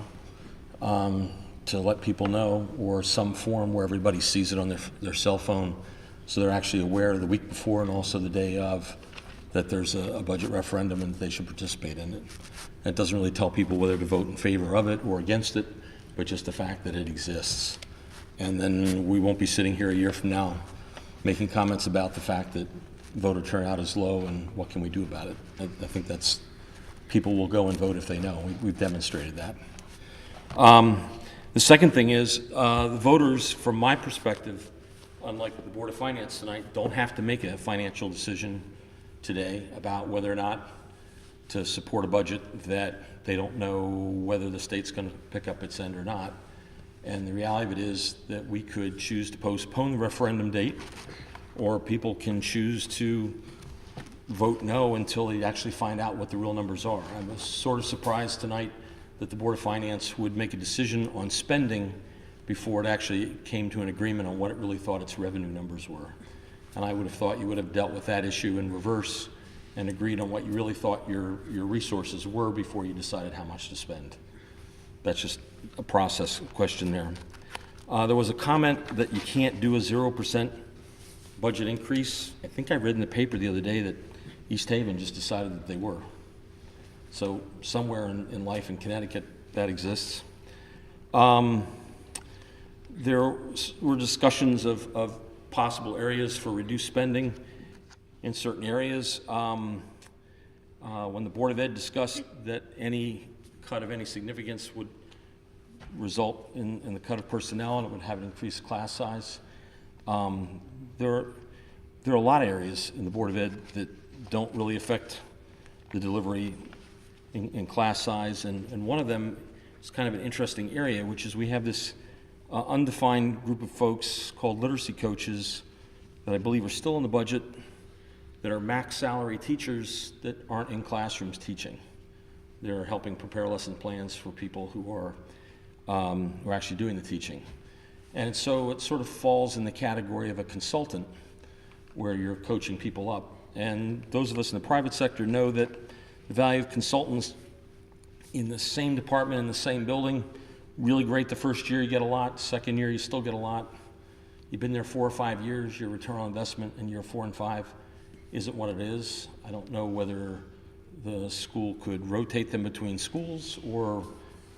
to let people know, or some form where everybody sees it on their cell phone So they're actually aware the week before and also the day of that there's a budget referendum and that they should participate in it. And it doesn't really tell people whether to vote in favor of it or against it, but just the fact that it exists. And then we won't be sitting here a year from now making comments about the fact that voter turnout is low and what can we do about it. I think that's, people will go and vote if they know. We've demonstrated that. The second thing is, the voters, from my perspective, unlike the Board of Finance tonight, don't have to make a financial decision today about whether or not to support a budget that they don't know whether the state's going to pick up its end or not. And the reality of it is that we could choose to postpone the referendum date, or people can choose to vote no until they actually find out what the real numbers are. I was sort of surprised tonight that the Board of Finance would make a decision on spending before it actually came to an agreement on what it really thought its revenue numbers were. And I would have thought you would have dealt with that issue in reverse and agreed on what you really thought your resources were before you decided how much to spend. That's just a process question there. There was a comment that you can't do a 0% budget increase. I think I read in the paper the other day that East Haven just decided that they were. So somewhere in life in Connecticut that exists. There were discussions of possible areas for reduced spending in certain areas. When the Board of Ed discussed that any cut of any significance would result in the cut of personnel and it would have an increased class size. There are a lot of areas in the Board of Ed that don't really affect the delivery in class size, and one of them is kind of an interesting area, which is we have this undefined group of folks called literacy coaches that I believe are still in the budget that are max salary teachers that aren't in classrooms teaching. They're helping prepare lesson plans for people who are actually doing the teaching. And so it sort of falls in the category of a consultant where you're coaching people up. And those of us in the private sector know that the value of consultants in the same department, in the same building, really great the first year, you get a lot. Second year, you still get a lot. You've been there 4 or 5 years, your return on investment in year 4 and 5 isn't what it is. I don't know whether the school could rotate them between schools or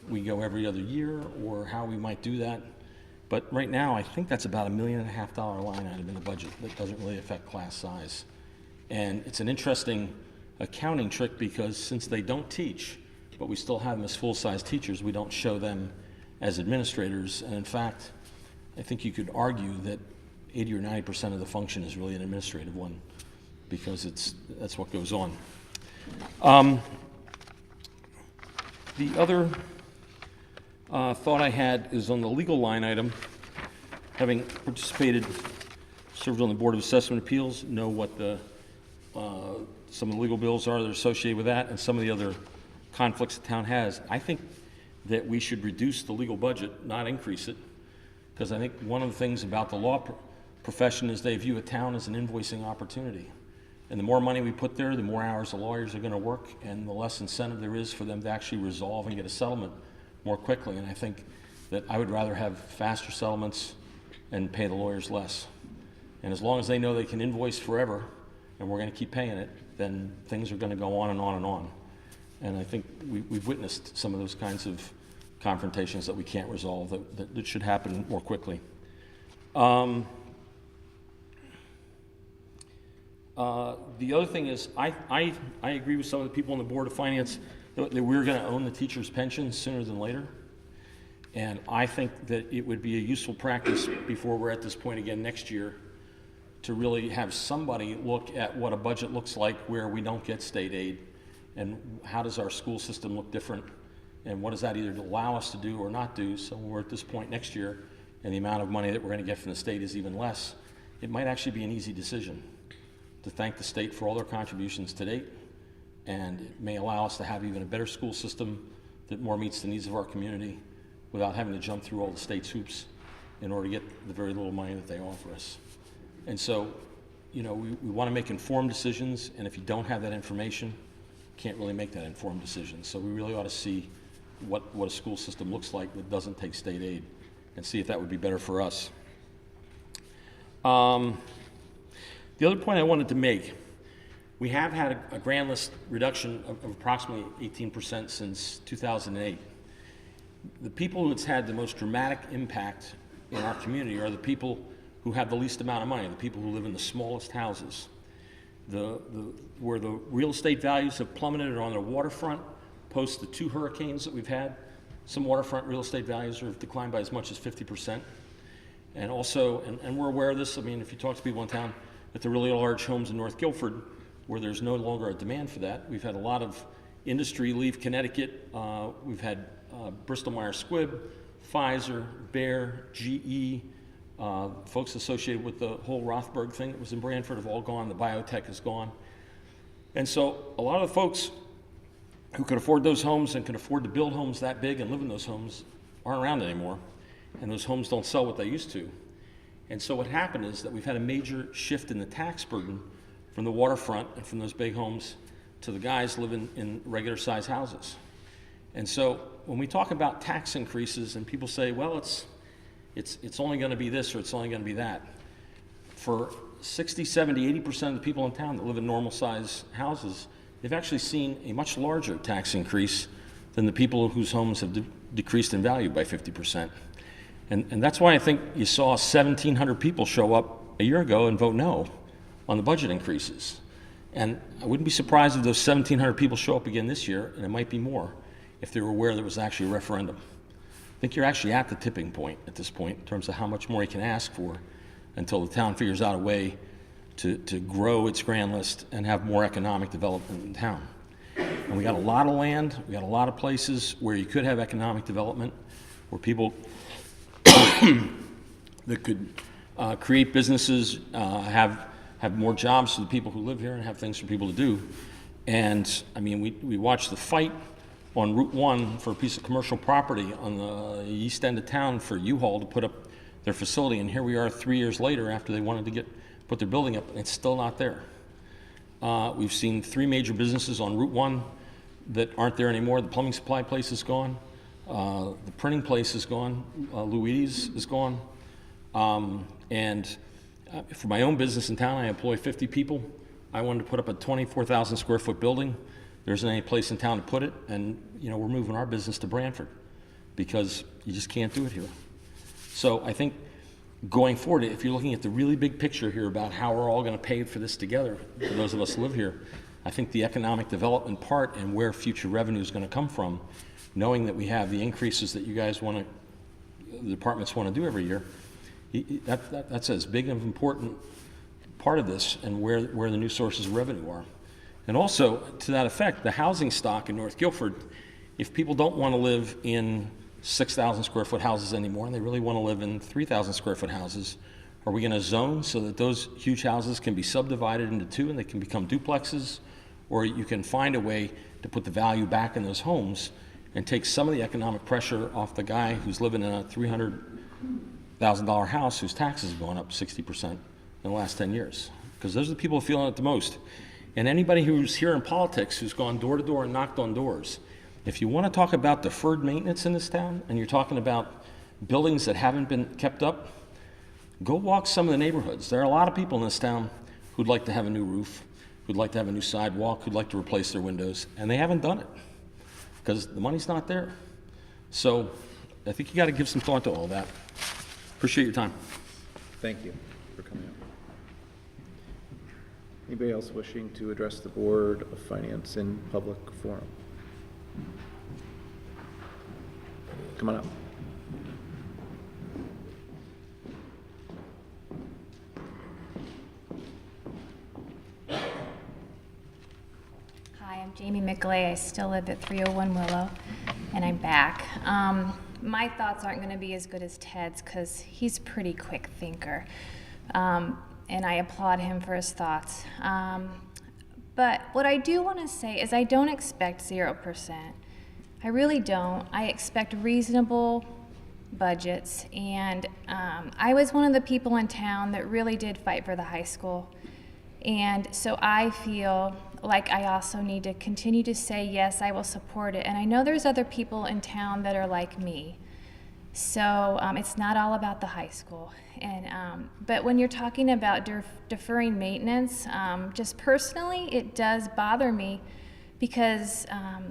we go every other year or how we might do that. But right now, I think that's about $1.5 million line item in the budget that doesn't really affect class size. And it's an interesting accounting trick because since they don't teach, but we still have them as full-size teachers, we don't show them as administrators. And in fact, I think you could argue that 80 or 90% of the function is really an administrative one because that's what goes on. The other thought I had is on the legal line item. Having served on the Board of Assessment Appeals, know what some of the legal bills are that are associated with that and some of the other conflicts the town has. I think that we should reduce the legal budget, not increase it, because I think one of the things about the law profession is they view a town as an invoicing opportunity. And the more money we put there, the more hours the lawyers are going to work, and the less incentive there is for them to actually resolve and get a settlement more quickly. And I think that I would rather have faster settlements and pay the lawyers less. And as long as they know they can invoice forever, and we're going to keep paying it, then things are going to go on and on and on. And I think we've witnessed some of those kinds of confrontations that we can't resolve that should happen more quickly. The other thing is, I agree with some of the people on the Board of Finance that we're going to own the teachers' pensions sooner than later. And I think that it would be a useful practice before we're at this point again next year to really have somebody look at what a budget looks like where we don't get state aid, and how does our school system look different, and what does that either allow us to do or not do. So when we're at this point next year and the amount of money that we're going to get from the state is even less, it might actually be an easy decision to thank the state for all their contributions to date, and it may allow us to have even a better school system that more meets the needs of our community without having to jump through all the state's hoops in order to get the very little money that they offer us. And so, you know, we want to make informed decisions, and if you don't have that information, you can't really make that informed decision. So we really ought to see what a school system looks like that doesn't take state aid and see if that would be better for us. The other point I wanted to make, we have had a grand list reduction of approximately 18% since 2008. The people who it's had the most dramatic impact in our community are the people who have the least amount of money, the people who live in the smallest houses. Where the real estate values have plummeted are on the waterfront, post the 2 hurricanes that we've had. Some waterfront real estate values have declined by as much as 50%. And also, and we're aware of this, I mean, if you talk to people in town, that the really large homes in North Guilford, where there's no longer a demand for that, we've had a lot of industry leave Connecticut. We've had Bristol Myers Squibb, Pfizer, Bayer, GE, folks associated with the whole Rothberg thing that was in Branford have all gone. The biotech is gone. And so a lot of the folks who could afford those homes and could afford to build homes that big and live in those homes aren't around anymore. And those homes don't sell what they used to. And so what happened is that we've had a major shift in the tax burden from the waterfront and from those big homes to the guys living in regular size houses. And so when we talk about tax increases and people say, well, it's only going to be this or it's only going to be that, for 60, 70, 80% of the people in town that live in normal size houses, they've actually seen a much larger tax increase than the people whose homes have decreased in value by 50%. And that's why I think you saw 1,700 people show up a year ago and vote no on the budget increases. And I wouldn't be surprised if those 1,700 people show up again this year, and it might be more, if they were aware there was actually a referendum. I think you're actually at the tipping point at this point in terms of how much more you can ask for until the town figures out a way to grow its grand list and have more economic development in town. And we got a lot of land, we got a lot of places where you could have economic development, where people that could create businesses, have more jobs for the people who live here and have things for people to do. And I mean, we watched the fight on Route 1 for a piece of commercial property on the east end of town for U-Haul to put up their facility, and here we are 3 years later after they wanted to put their building up, and it's still not there. We've seen 3 major businesses on Route 1 that aren't there anymore. The plumbing supply place is gone. The printing place is gone. Louides is gone. And for my own business in town, I employ 50 people. I wanted to put up a 24,000 square foot building. There isn't any place in town to put it, and we're moving our business to Branford because you just can't do it here. So I think going forward, if you're looking at the really big picture here about how we're all going to pay for this together, for those of us who live here, I think the economic development part and where future revenue is going to come from, knowing that we have the increases that you guys the departments want to do every year, that's as big of an important part of this and where the new sources of revenue are. And also, to that effect, the housing stock in North Guilford, if people don't want to live in 6,000 square foot houses anymore and they really want to live in 3,000 square foot houses, are we going to zone so that those huge houses can be subdivided into 2 and they can become duplexes? Or you can find a way to put the value back in those homes and take some of the economic pressure off the guy who's living in a $300,000 house whose taxes have gone up 60% in the last 10 years. Because those are the people feeling it the most. And anybody who's here in politics who's gone door to door and knocked on doors, if you want to talk about deferred maintenance in this town and you're talking about buildings that haven't been kept up, go walk some of the neighborhoods. There are a lot of people in this town who'd like to have a new roof, who'd like to have a new sidewalk, who'd like to replace their windows, and they haven't done it because the money's not there. So I think you got to give some thought to all that. Appreciate your time. Thank you for coming out. Anybody else wishing to address the Board of Finance in public forum? Come on up. Hi, I'm Jamie Mickley. I still live at 301 Willow, and I'm back. My thoughts aren't going to be as good as Ted's because he's a pretty quick thinker, and I applaud him for his thoughts. But what I do want to say is I don't expect 0%. I really don't. I expect reasonable budgets, and I was one of the people in town that really did fight for the high school. And so I feel like I also need to continue to say, yes, I will support it. And I know there's other people in town that are like me. So it's not all about the high school. But when you're talking about deferring maintenance, just personally, it does bother me because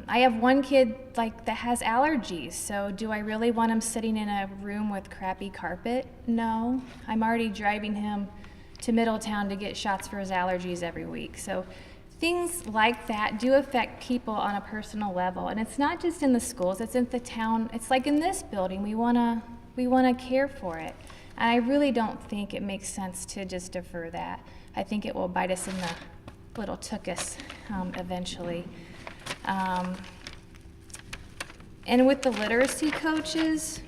I have one kid that has allergies. So do I really want him sitting in a room with crappy carpet? No. I'm already driving him to Middletown to get shots for his allergies every week. So things like that do affect people on a personal level. And it's not just in the schools, it's in the town. It's like in this building, we wanna care for it. And I really don't think it makes sense to just defer that. I think it will bite us in the little tuchus eventually. And with the literacy coaches,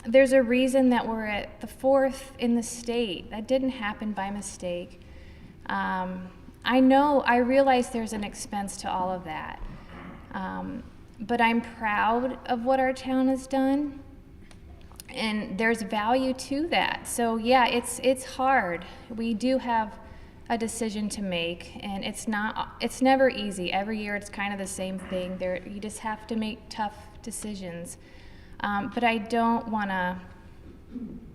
there's a reason that we're at the 4th in the state. That didn't happen by mistake. I realize there's an expense to all of that. But I'm proud of what our town has done. And there's value to that. So yeah, it's hard. We do have a decision to make, and it's never easy. Every year it's kind of the same thing. You just have to make tough decisions. But I don't want to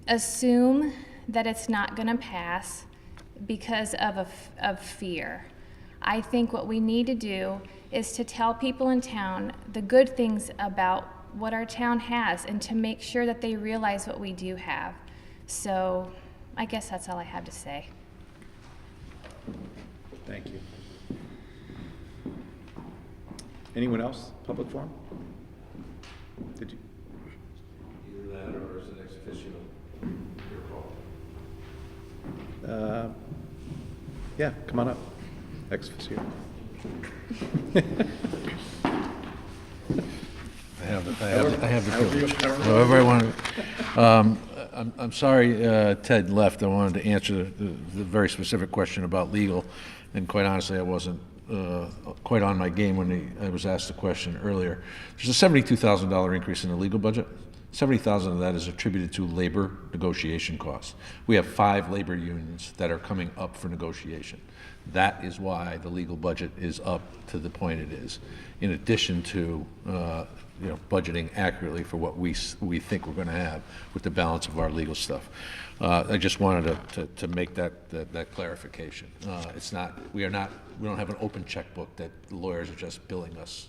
assume that it's not going to pass because of fear. I think what we need to do is to tell people in town the good things about what our town has and to make sure that they realize what we do have. So I guess that's all I have to say. Thank you. Anyone else? Public forum? Did you? Either that or is it ex officio? Your call. Yeah, come on up. Ex officio. I have the privilege. However I want to. I'm sorry Ted left. I wanted to answer the very specific question about legal, and quite honestly, I wasn't quite on my game when I was asked the question earlier. There's a $72,000 increase in the legal budget. $70,000 of that is attributed to labor negotiation costs. We have 5 labor unions that are coming up for negotiation. That is why the legal budget is up to the point it is, in addition to budgeting accurately for what we think we're going to have with the balance of our legal stuff. I just wanted to make that clarification. It's not, we don't have an open checkbook that the lawyers are just billing us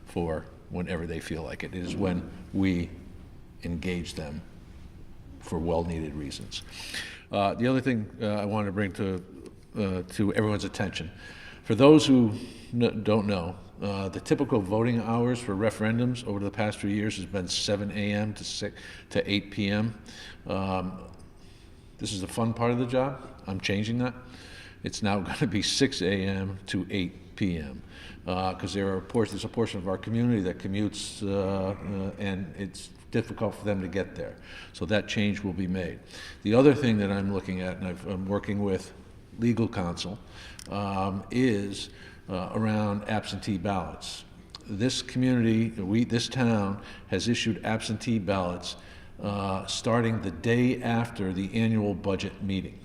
for whenever they feel like it. It is when we engage them for well-needed reasons. The other thing I wanted to bring to everyone's attention, for those who don't know, the typical voting hours for referendums over the past few years has been 7 a.m. to 8 p.m. This is the fun part of the job. I'm changing that. It's now going to be 6 a.m. to 8 p.m. Because there's a portion of our community that commutes and it's difficult for them to get there. So that change will be made. The other thing that I'm looking at, and I'm working with legal counsel, is around absentee ballots. This community, this town, has issued absentee ballots starting the day after the annual budget meeting,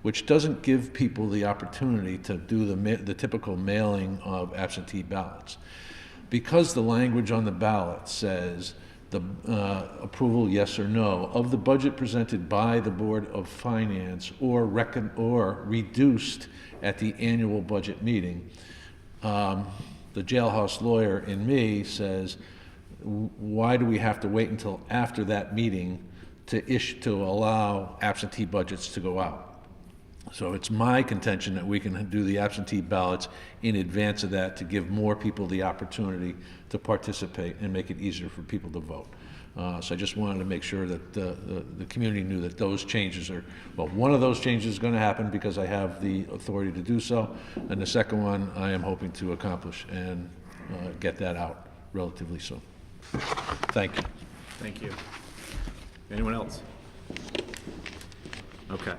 which doesn't give people the opportunity to do the typical mailing of absentee ballots. Because the language on the ballot says the approval, yes or no, of the budget presented by the Board of Finance or reduced at the annual budget meeting, the jailhouse lawyer in me says, why do we have to wait until after that meeting to allow absentee budgets to go out? So it's my contention that we can do the absentee ballots in advance of that to give more people the opportunity to participate and make it easier for people to vote. So I just wanted to make sure that the community knew that those changes are, well, one of those changes is going to happen because I have the authority to do so, and the second one I am hoping to accomplish and get that out relatively soon. Thank you. Thank you. Anyone else? Okay.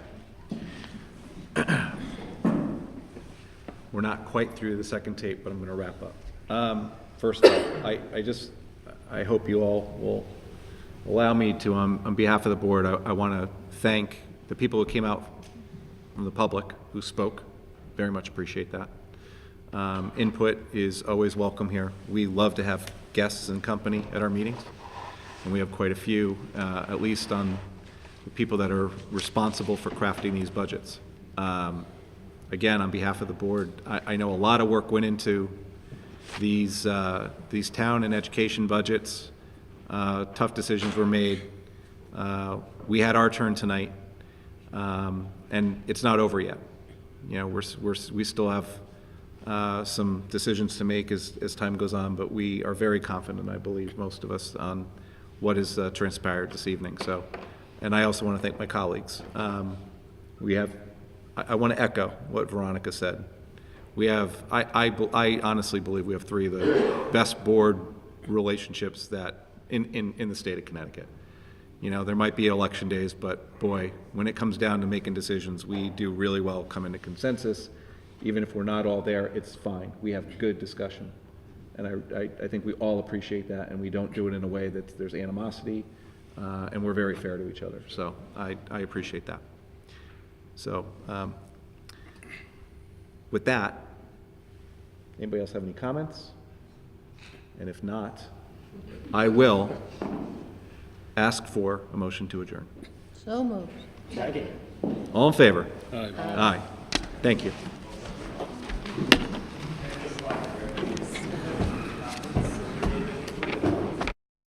We're not quite through the second tape, but I'm going to wrap up. First off, I hope you all will allow me to, on behalf of the board, I want to thank the people who came out from the public who spoke. Very much appreciate that. Input is always welcome here. We love to have guests and company at our meetings. and we have quite a few, at least on the people that are responsible for crafting these budgets. Again, on behalf of the board, I know a lot of work went into these town and education budgets. Tough decisions were made. We had our turn tonight, and it's not over yet. You know, we still have some decisions to make as time goes on, but we are very confident, I believe, most of us, on what has transpired this evening. So, and I also want to thank my colleagues. I want to echo what Veronica said. We have, I honestly believe we have three of the best board relationships that in the state of Connecticut. You know, there might be election days, but boy, when it comes down to making decisions, we do really well coming to consensus. Even if we're not all there, it's fine. We have good discussion. And I think we all appreciate that, and we don't do it in a way that there's animosity, and we're very fair to each other. So I appreciate that. So with that, anybody else have any comments? And if not, I will ask for a motion to adjourn. So moved. Second. All in favor? Aye. Aye. Thank you.